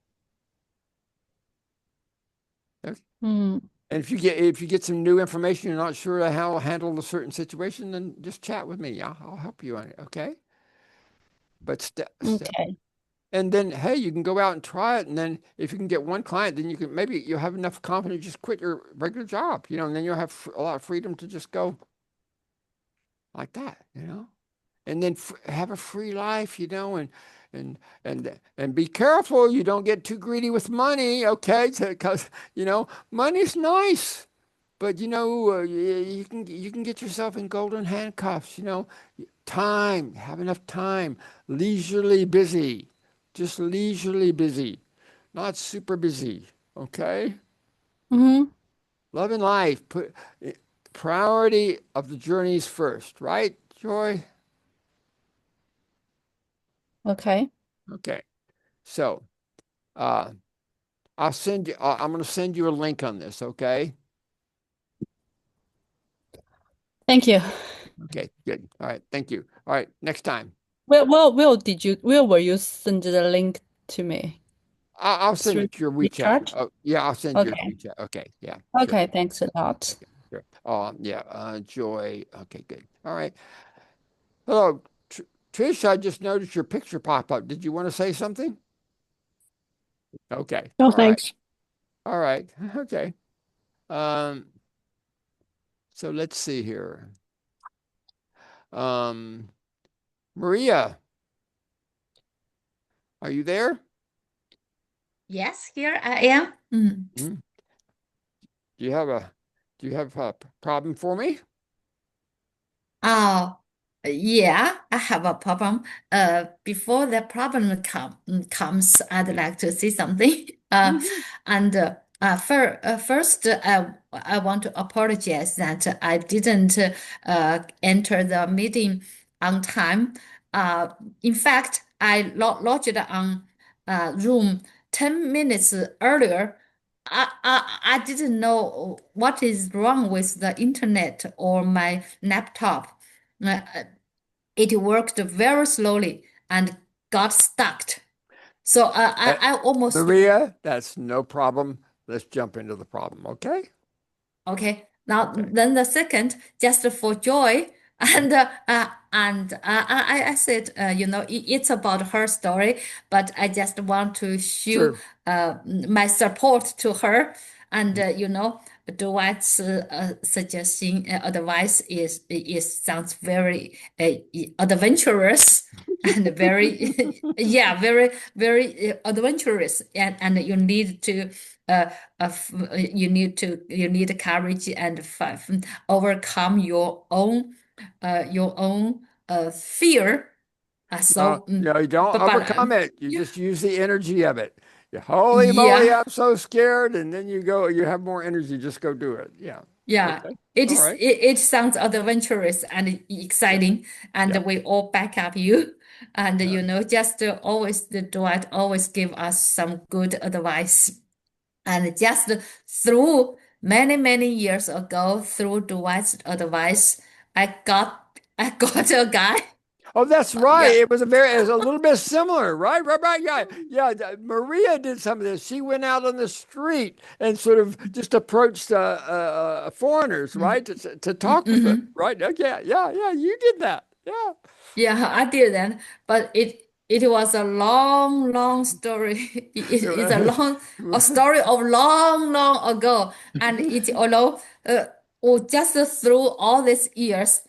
Okay? Mm. And if you get some new information, you're not sure how to handle a certain situation, then just chat with me. I'll help you on it. Okay. But step. Okay. And then, hey, you can go out and try it. And then if you can get one client, then maybe you'll have enough confidence to just quit your regular job, and then you'll have a lot of freedom to just go like that. And then have a free life, and be careful you don't get too greedy with money, okay? Because, money's nice, but you can get yourself in golden handcuffs. Time, have enough time, leisurely busy, just leisurely busy, not super busy. Okay. Mm-hmm. Love and life, put priority of the journeys first, right, Joy? Okay. Okay. So uh I'm going to send you a link on this. Okay. Thank you. Okay, good. All right, thank you. All right, next time. Where will you send the link to me? I'll send Through it to your the WeChat. chat? Oh, yeah, I'll send you a Okay. WeChat. Okay, yeah, sure. Okay, thanks a lot. Okay, sure. Yeah, Joy. Okay, good. All right. Hello, Trish. I just noticed your picture pop up. Did you want to say something? Okay. No, All right. thanks. All right. Okay. Um, so let's see here. Um, Maria, are you there? Yes, here I am. Hmm? Do you have a do you have a problem for me? Oh, yeah, I have a problem. Before the problem comes, I'd like to say something. Mhm. And first, I want to apologize that I didn't enter the meeting on time. Uh, in fact, I lodged on room 10 minutes earlier. I didn't know what is wrong with the internet or my laptop. Uh, it worked very slowly and got stuck. So Uh, I almost Maria, that's no problem. Let's jump into the problem, okay? okay. Now Okay. then the second, just for joy, Mhm. I said, it's about her story, but I just want to show Sure. my support to her, and Mhm. Dwight's suggestion advice is sounds very adventurous and very yeah, very adventurous, and uh, you need courage and overcome your own fear. No, So, you don't but overcome it. You yeah, just use the energy of it. Holy moly, yeah. I'm so scared. And then you have more energy. Just go do it. Yeah. Yeah, Okay. it All is. right. It sounds adventurous and Yeah. exciting, and Yeah. we all back up you. And Yeah. just always the Dwight always give us some good advice. And just through many years ago, through Dwight's advice, I got a guy. Oh, that's right. Yeah. It was a little bit similar, right? Right, right. Yeah, yeah. Maria did some of this. She went out on the street and sort of just approached foreigners, Mm. right, to talk with them, Mm-hmm. right? Yeah, yeah, yeah. You did that. Yeah. Yeah, I did that, but it was a long, long story. It's a story of long, long ago, and it although just through all these years,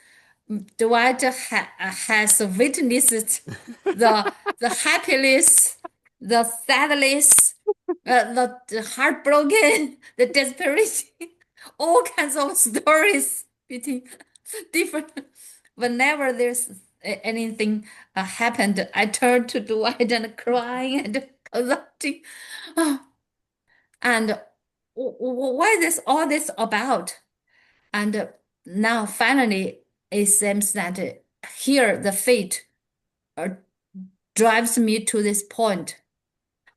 Dwight has witnessed the happiness, the sadness, the heartbroken, the desperation, all kinds of stories between different. Whenever there's anything happened, I turn to Dwight and crying and consulting. And what is all this about? And now finally, it seems that here the fate uh, drives me to this point.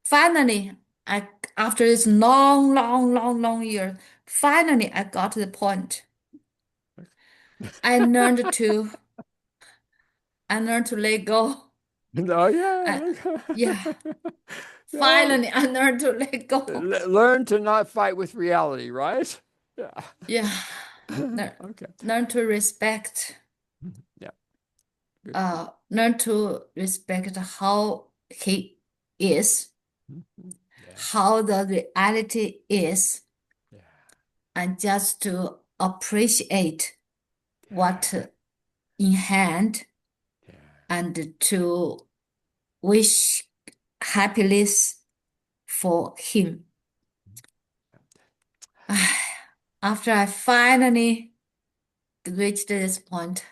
Finally, I after this long, long, long, long year, finally I got to the point. I learned to I learned to let go. Oh, I, yeah. yeah, Yeah. finally I learned to let go. Learn to not fight with reality, right? Yeah. Yeah, learn, Okay. learn to respect. Yeah. Good for you. Learn to respect how he is, Yeah. how the reality is, Yeah. and just to appreciate Yeah. what in hand Yeah. and to wish happiness for him. After I finally reached this point,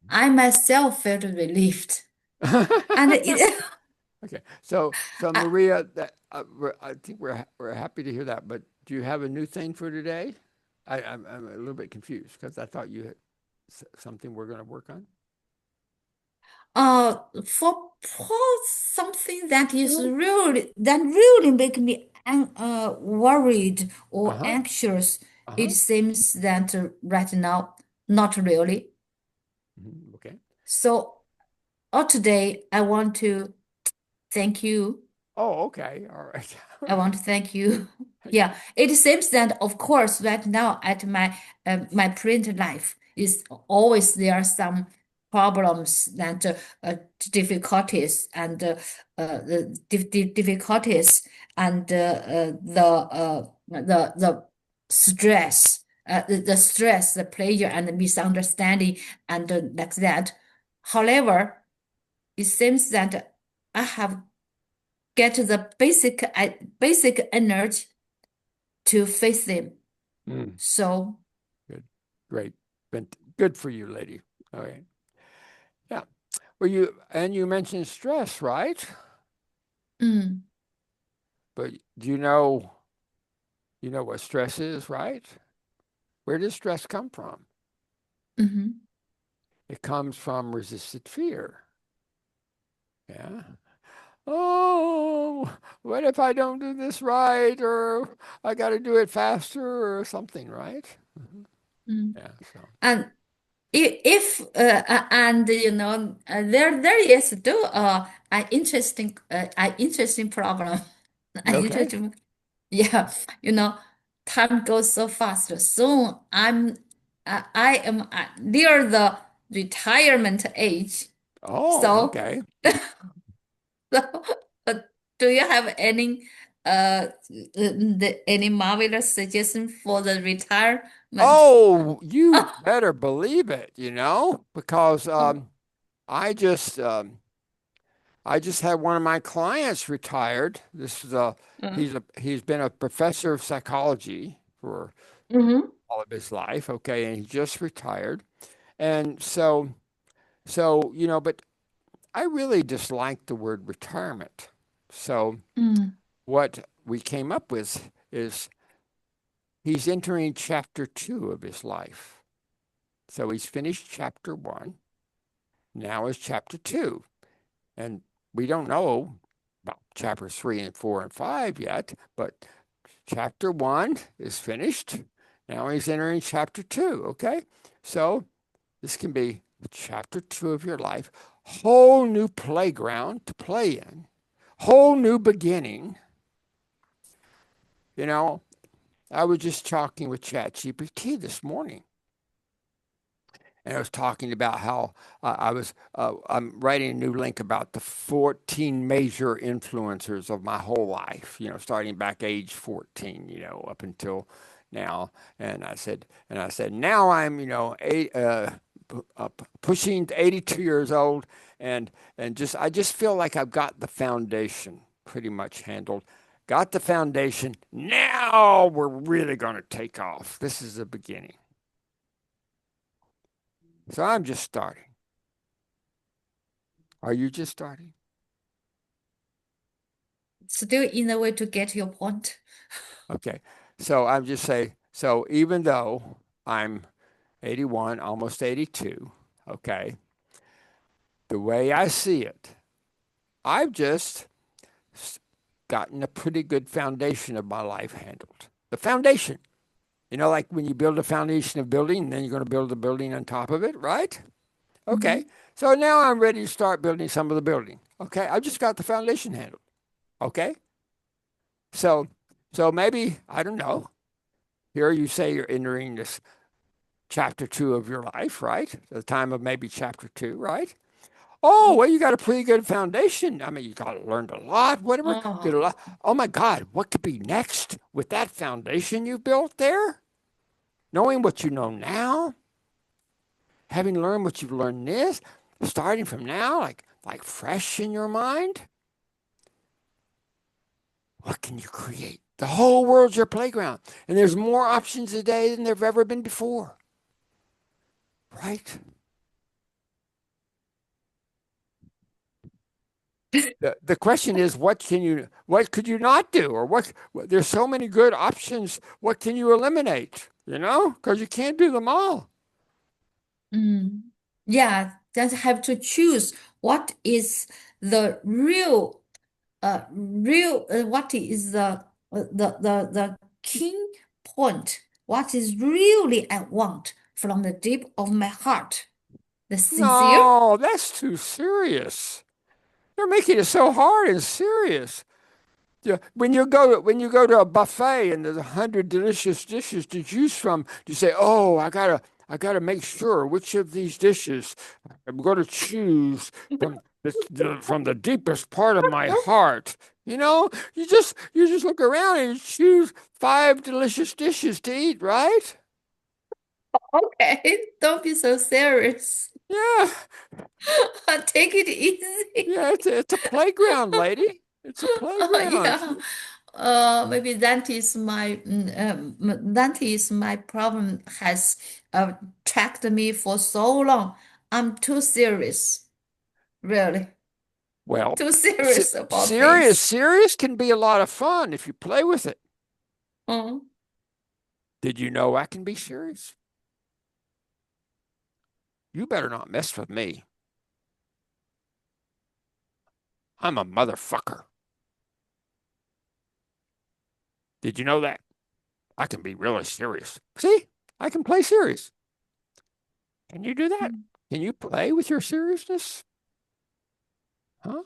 I myself felt relieved. And it, Okay. So I, Maria, I think we're happy to hear that. But do you have a new thing for today? I'm a little bit confused because I thought you had something we're going to work on. for something that is really make me worried or Uh-huh. anxious, it Uh-huh. seems that right now, not really. Okay. So, today I want to thank you. Oh, okay. All right. I want to thank you. Okay. Yeah, it seems that of course right now at my print life is always there are some problems that difficulties and the difficulties and the stress the stress the pleasure and the misunderstanding and like that. However, it seems that I have get the basic energy to face them. Mm, So, good. Great. Good for you, lady. Okay. Yeah. Well, you mentioned stress, right? mm, But do you know what stress is, right? Where does stress come from? hmm It comes from resisted fear. Yeah. Oh, what if I don't do this right, or I got to do it faster, or something, right? mm. Yeah. So. And if and there is still an interesting problem. An Okay. interesting, yeah, time goes so fast. Soon I am near the retirement age. Oh, So okay. So, do you have any marvelous suggestion for the retirement? Oh, you better believe it, because Oh, I just had one of my clients retired. This is uh, he's been a professor of psychology for mm-hmm, all of his life, okay, and he just retired. And so, but I really dislike the word retirement. So mm, what we came up with is he's entering chapter 2 of his life. So he's finished chapter 1. Now is chapter 2. And we don't know about chapters 3 and 4 and 5 yet, but chapter 1 is finished. Now he's entering chapter 2, okay? So this can be chapter 2 of your life. whole new playground to play in, whole new beginning. You know, I was just talking with ChatGPT this morning, and I was talking about how I'm writing a new link about the 14 major influencers of my whole life, starting back age 14, up until now. And I said, now I'm, pushing 82 years old, and I just feel like I've got the foundation pretty much handled. Got the foundation. Now we're really going to take off. This is the beginning. So I'm just starting. Are you just starting? Still in the way to get your point. Okay. So I'm just saying, so even though I'm 81, almost 82, okay, the way I see it, I've just gotten a pretty good foundation of my life handled. The foundation. Like when you build a foundation of building, then you're going to build a building on top of it, right? Okay. Mhm. So now I'm ready to start building some of the building. Okay. I've just got the foundation handled. Okay. So, so maybe, I don't know. Here you say you're entering this chapter 2 of your life, right? The time of maybe chapter 2, right? Oh, well, you got a pretty good foundation. I mean, you got learned a lot, whatever. Did a Oh, lot. Oh my God, what could be next with that foundation you built there? Knowing what you know now, having learned what you've learned this, starting from now, like fresh in your mind. What can you create? The whole world's your playground, and there's more options today than there've ever been before, right? The question is, what could you not do, or there's so many good options. What can you eliminate? Because you can't do them all. mm. Yeah, just have to choose what is the what is the key point? What is really I want from the deep of my heart? The sincere? No, that's too serious. You're making it so hard and serious. Yeah, when you go to a buffet and there's 100 delicious dishes to choose from, you say, "Oh, I gotta make sure which of these dishes I'm going to choose from the deepest part of my heart." You just look around and you choose 5 delicious dishes to eat, right? Okay, don't be so serious. Yeah, Take it easy. yeah. It's a playground, lady. It's a playground. Yeah. Maybe that is my problem has tracked me for so long. I'm too serious, really, Well, too se- serious about serious, things. serious can be a lot of fun if you play with it. Mm. Did you know I can be serious? You better not mess with me. I'm a motherfucker. Did you know that? I can be really serious. See, I can play serious. Can you do that? Can you play with your seriousness? Huh?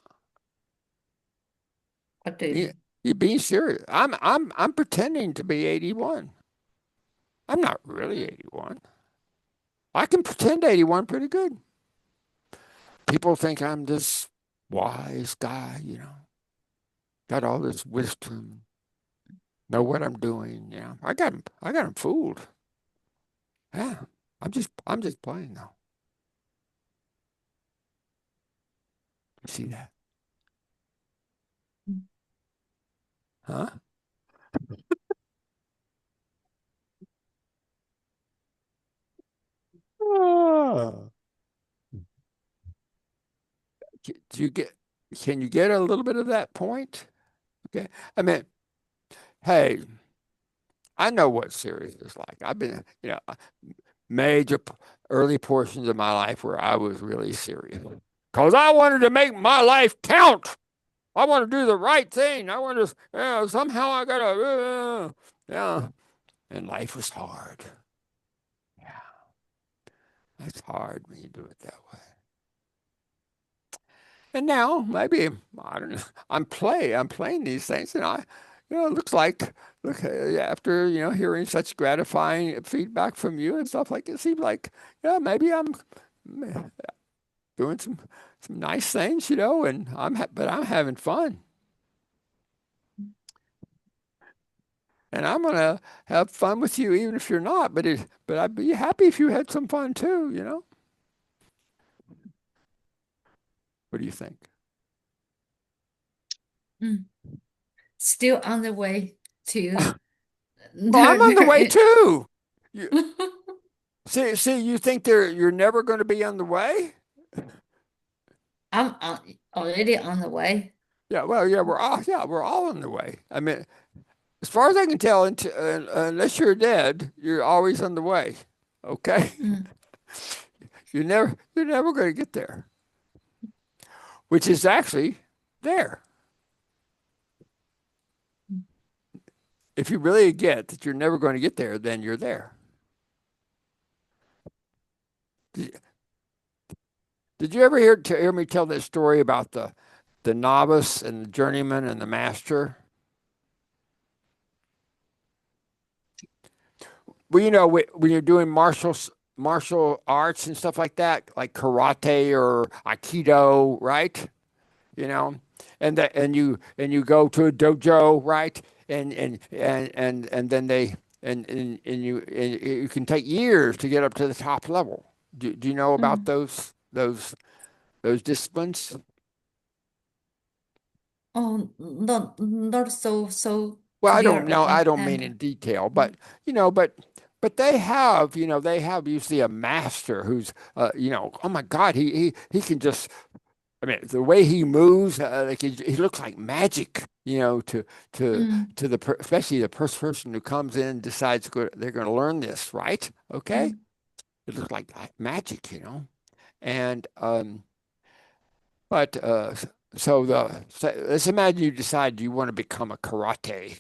What do you You, mean? you being serious. I'm pretending to be 81. I'm not really 81. I can pretend 81 pretty good. People think I'm this wise guy, got all this wisdom, know what I'm doing. I got 'em fooled. Yeah, I'm just playing now. You see that? Huh? Ah. Do you get? Can you get a little bit of that point? Okay. I mean, hey, I know what serious is like. I've been, major early portions of my life where I was really serious because I wanted to make my life count. I want to do the right thing. I want to, somehow I gotta, yeah. And life was hard. Yeah, it's hard when you do it that way. And now maybe I don't know. I'm playing these things, and it looks like after hearing such gratifying feedback from you and stuff like it seems like maybe I'm doing some nice things, and but I'm having fun, and I'm gonna have fun with you even if you're not. But I'd be happy if you had some fun too. What do you think? Mm. Still on the way to. Well, I'm on the way too. You, see, you think you're never going to be on the way? Already on the way. Yeah, well, we're all on the way. I mean, as far as I can tell, unless you're dead, you're always on the way. Okay, Mm, you're never going to get there, which is actually there. mm. If you really get that you're never going to get there, then you're there. Did, did you ever hear me tell this story about the novice and the journeyman and the master? Well, when you're doing martial arts and stuff like that, like karate or aikido, right? You know, and you go to a dojo, right? And then you can take years to get up to the top level. Do you know about Mm. those disciplines? Oh, not so Well, I clear don't know. I about don't mean that. in detail, Mm, but you know, but they have usually a master who's oh my God, he can just. I mean, the way he moves, like he looks like magic, to mm, especially the first person who comes in and decides they're going to learn this, right? Okay, mm. it looks like magic. And but so let's imagine you decide you want to become a karate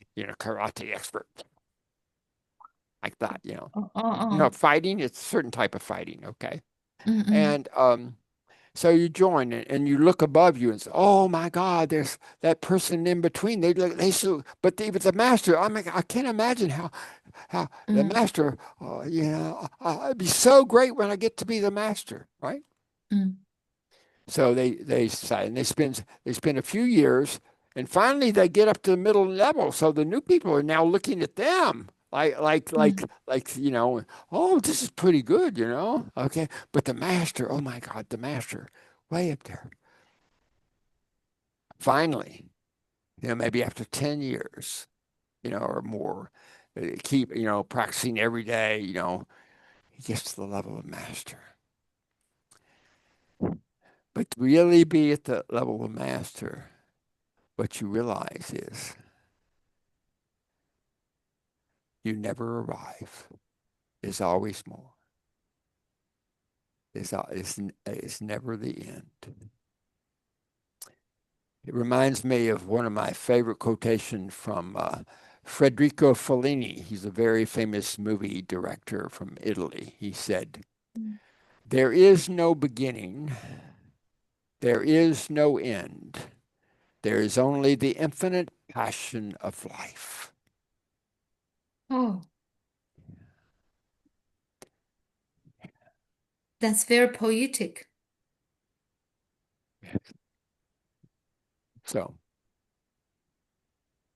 expert like that. Oh. Fighting, it's a certain type of fighting, okay? Mm, mm, And so you join and you look above you and say, "Oh my God, there's that person in between." But the master. I can't imagine how the mm, master. It'd be so great when I get to be the master, right? mm, So they decide and they spend a few years, and finally they get up to the middle level. So the new people are now looking at them mm, oh, this is pretty good. Okay, but the master, oh my God, the master, way up there. Finally, maybe after 10 years, or more, keep practicing every day. He gets to the level of master. But to really be at the level of master, what you realize is you never arrive. There's always more. It's never the end. It reminds me of one of my favorite quotations from Federico Fellini. He's a very famous movie director from Italy. He said, mm. "There is no beginning, there is no end. There is only the infinite passion of life." Oh, that's very poetic. So,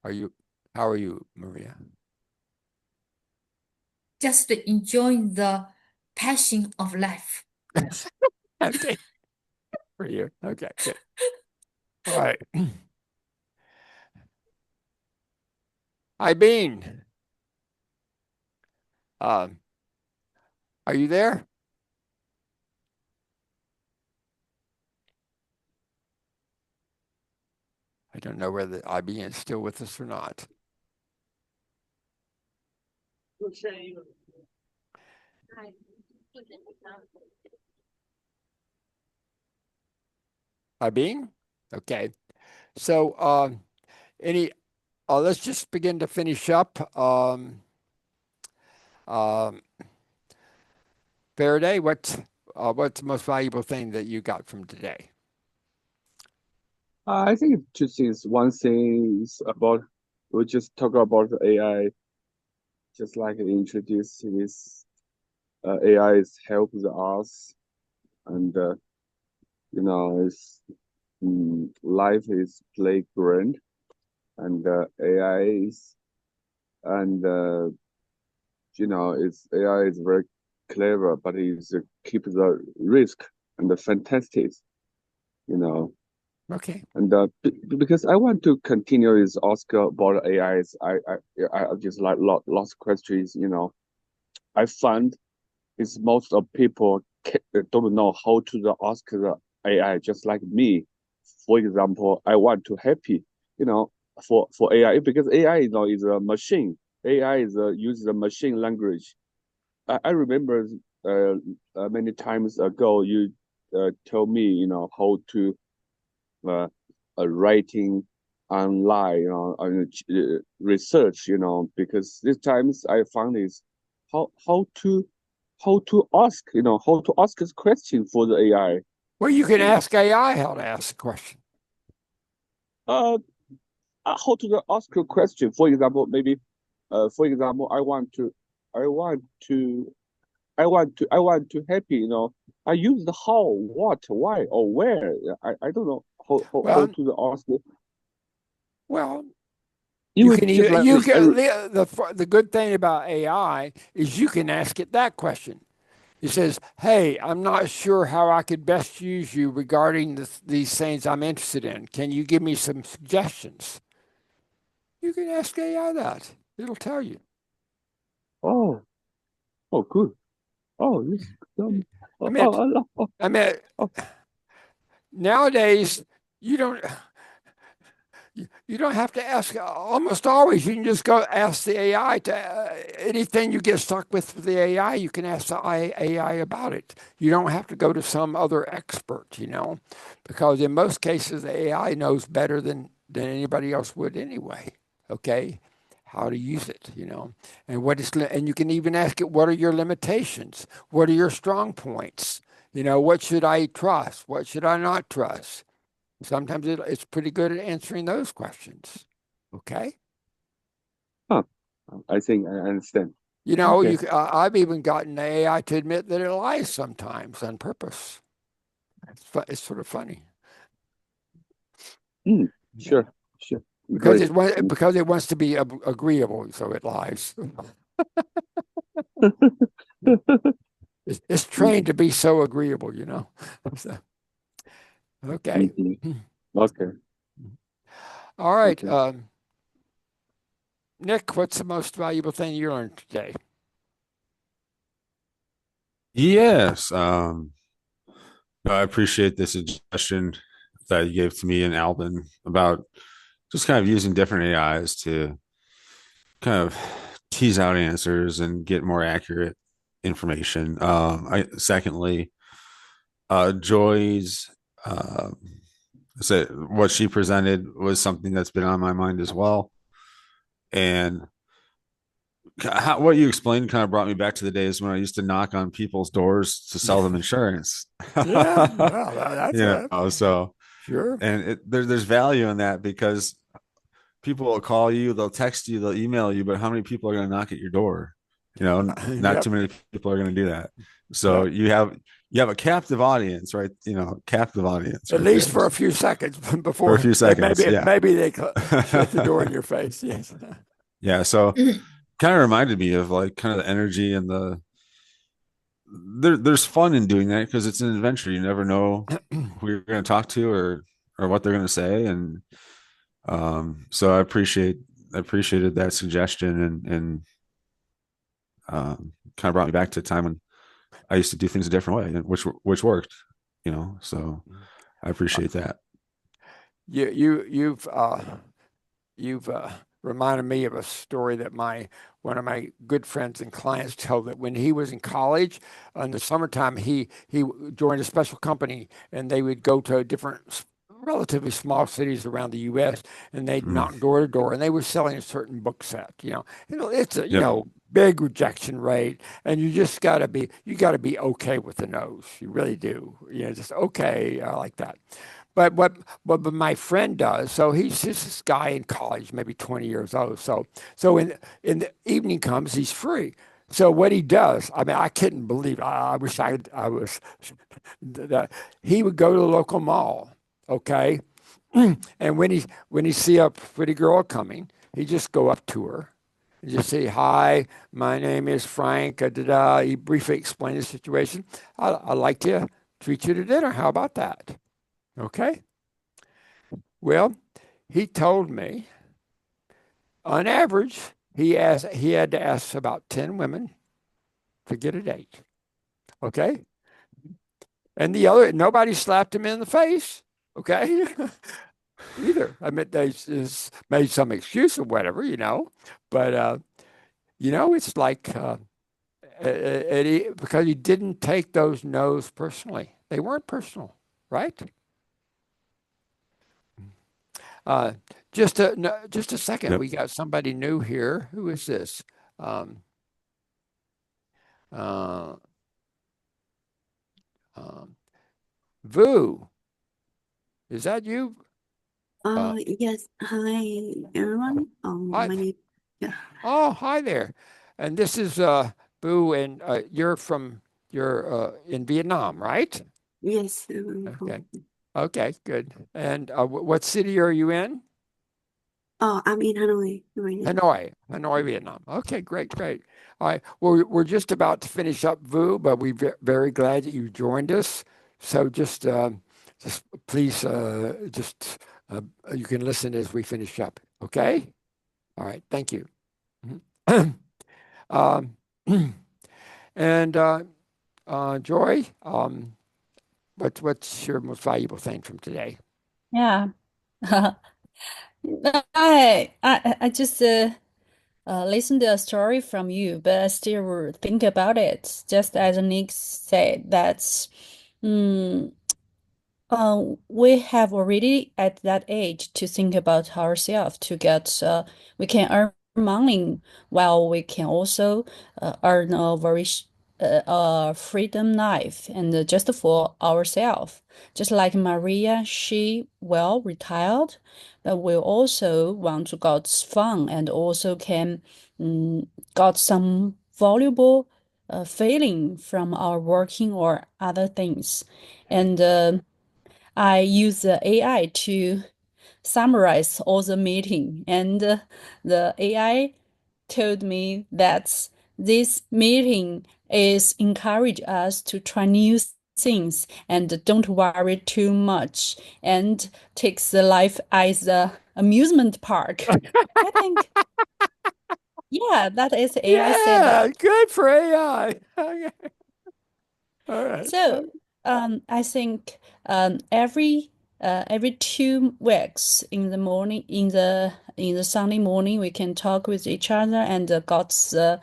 are you? How are you, Maria? Just enjoying the passion of life. Okay, for you. Okay, good. All right. Hi, Bean. Um, are you there? I don't know whether IBN is still with us or not. IBN? Okay. So, any, let's just begin to finish up. Um, Faraday, what's the most valuable thing that you got from today? I think two things. One thing is about we just talk about the AI, just like introduce this AI is helping us, and it's life is playground, and AI is and it's AI is very clever, but it's keep the risk and the fantastic, you know. Okay. And because I want to continue this Oscar about AIs, I just like lots of questions. I find is most of people don't know how to ask the AI, just like me. For example, I want to happy, for AI because AI is a machine. AI is uses a machine language. I remember many times ago you told me how to uh, writing online, research, because these times I found is how to ask, how to ask this question for the AI. Well, you can ask AI how to ask a question. Uh, how to ask a question. For example, maybe, for example, I want to, I want to happy. I use the how, what, why, or where. I don't know how Well, to ask it. well, you Even can just even like you this, can the good thing about AI is you can ask it that question. It says, "Hey, I'm not sure how I could best use you regarding these things I'm interested in. Can you give me some suggestions?" You can ask AI that. It'll tell you. oh, oh, good. Oh, this, I oh, mean, oh, oh, I mean, oh, nowadays you don't you don't have to ask. Almost always, you can just go ask the AI to anything you get stuck with the AI. You can ask the AI about it. You don't have to go to some other expert, because in most cases the AI knows better than anybody else would anyway. Okay, how to use it, and you can even ask it, what are your limitations? What are your strong points? What should I trust? What should I not trust? Sometimes it's pretty good at answering those questions. Okay. huh. I think I understand. You Okay. I've even gotten AI to admit that it lies sometimes on purpose. It's sort of funny. Mm, Yeah. sure, sure. Because Great. it wants to be agreeable, so it lies. It's trained to be so agreeable. So, okay. Mhm. Okay, All right. okay. Nick, what's the most valuable thing you learned today? Yes. I appreciate the suggestion that you gave to me and Alvin about just kind of using different AIs to kind of tease out answers and get more accurate information. Secondly, Joy's uh, so what she presented was something that's been on my mind as well. And what you explained kind of brought me back to the days when I used to knock on people's doors to sell them insurance. Yeah. Well, that's a So sure. and there's value in that because people will call you, they'll text you, they'll email you, but how many people are going to knock at your door? Not Yep. too many people are going to do that. So Yep. you have a captive audience, right? Captive audience At right least there for a few seconds for a before few seconds. maybe Yeah, maybe they shut the door in your face. Yes. yeah. So kind of reminded me of like kind of the energy and there's fun in doing that because it's an adventure. You never know who you're going to talk to or what they're going to say, and so I appreciated that suggestion and kind of brought me back to a time when I used to do things a different way, which worked. So I Uh, appreciate that. you've reminded me of a story that my one of my good friends and clients tell, that when he was in college in the summertime, he joined a special company, and they would go to different relatively small cities around the U.S., and they'd Mm, knock door to door, and they were selling a certain book set. It's a yep. big rejection rate, and you got to be okay with the no's. You really do. Just okay, like that. But what my friend does, so he's just this guy in college, maybe 20 years old. So in the evening comes, he's free. So what he does, I mean, I couldn't believe. I wish I was. That he would go to the local mall, okay, and when he see a pretty girl coming, he just go up to her and just say, "Hi, my name is Frank." Da, da. He briefly explain the situation. I'd like to treat you to dinner. How about that? Okay. Well, he told me on average he had to ask about 10 women to get a date. Okay. And the other nobody slapped him in the face. Okay. Either. I mean they just made some excuse or whatever. But it's like because he didn't take those no's personally. They weren't personal, right? Uh, just a second. Yep. We got somebody new here. Who is this? Um, uh, um, Vu, is that you? Yes. Hi, everyone. Hi. My name, yeah, Oh, hi there. And this is Vu, and you're in Vietnam, right? yes, I'm Okay. from, Okay, good. And what city are you in? I'm in Hanoi right now. Hanoi, Vietnam. Okay, great, great. All right, we're just about to finish up, Vu, but we're very glad that you joined us. So just please, uh, you can listen as we finish up. Okay. All right. Thank you. Mhm. Um, and Joy, what's your most valuable thing from today? Yeah. I just listened to a story from you, but I still think about it. Just as Nick said, that's mm, we have already at that age to think about ourselves to get we can earn money while we can also earn a very freedom life and just for ourselves. Just like Maria, she well retired, but we also want to got fun and also can got some valuable feeling from our working or other things. And I use the AI to summarize all the meeting, and the AI told me that this meeting is encourage us to try new things and don't worry too much and takes the life as a amusement park. I think, yeah, that is AI said Yeah, that. good for AI. Okay. All right. So, I think every 2 weeks in the morning, in the Sunday morning, we can talk with each other and got uh,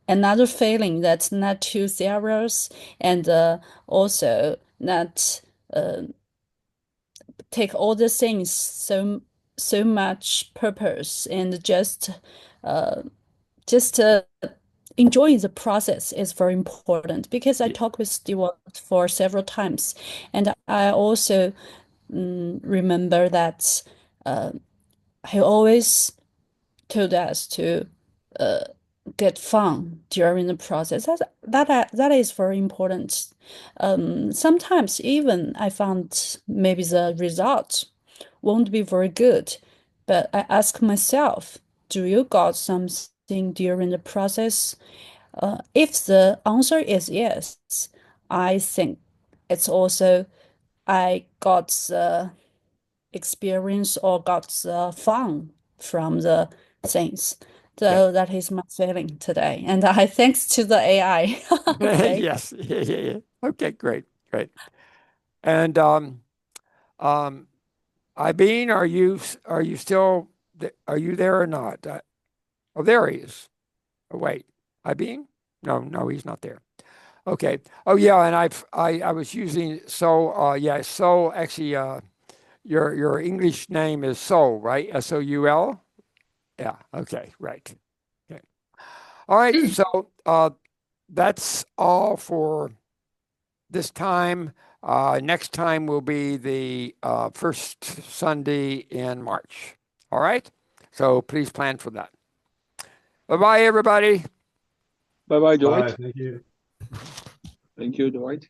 another feeling that's not too serious and also not take all the things so much purpose and uh, just enjoying the process is very important because I Yeah. talked with Stewart for several times, and I also remember that he always told us to uh, get fun during the process. That is very important. Sometimes even I found maybe the result won't be very good, but I ask myself, do you got something during the process? If the answer is yes, I think it's also I got the experience or got the fun from the things. Yeah. So that is my feeling today. And I thanks to the AI. Okay. Yes. Yeah, yeah, yeah. Okay, great, great. And um, Ibeen, are you still are you there or not? Oh, there he is. Oh, wait, Ibeen? No, no, he's not there. Okay. Oh, yeah, and I was using yeah, so actually your English name is Soul, right? Soul? Yeah. Okay. Right. Okay. All right, so that's all for this time. Next time will be the first Sunday in March. All right, so please plan for that. Bye-bye, everybody. Bye bye, Dwight. Thank you. Thank you, Dwight.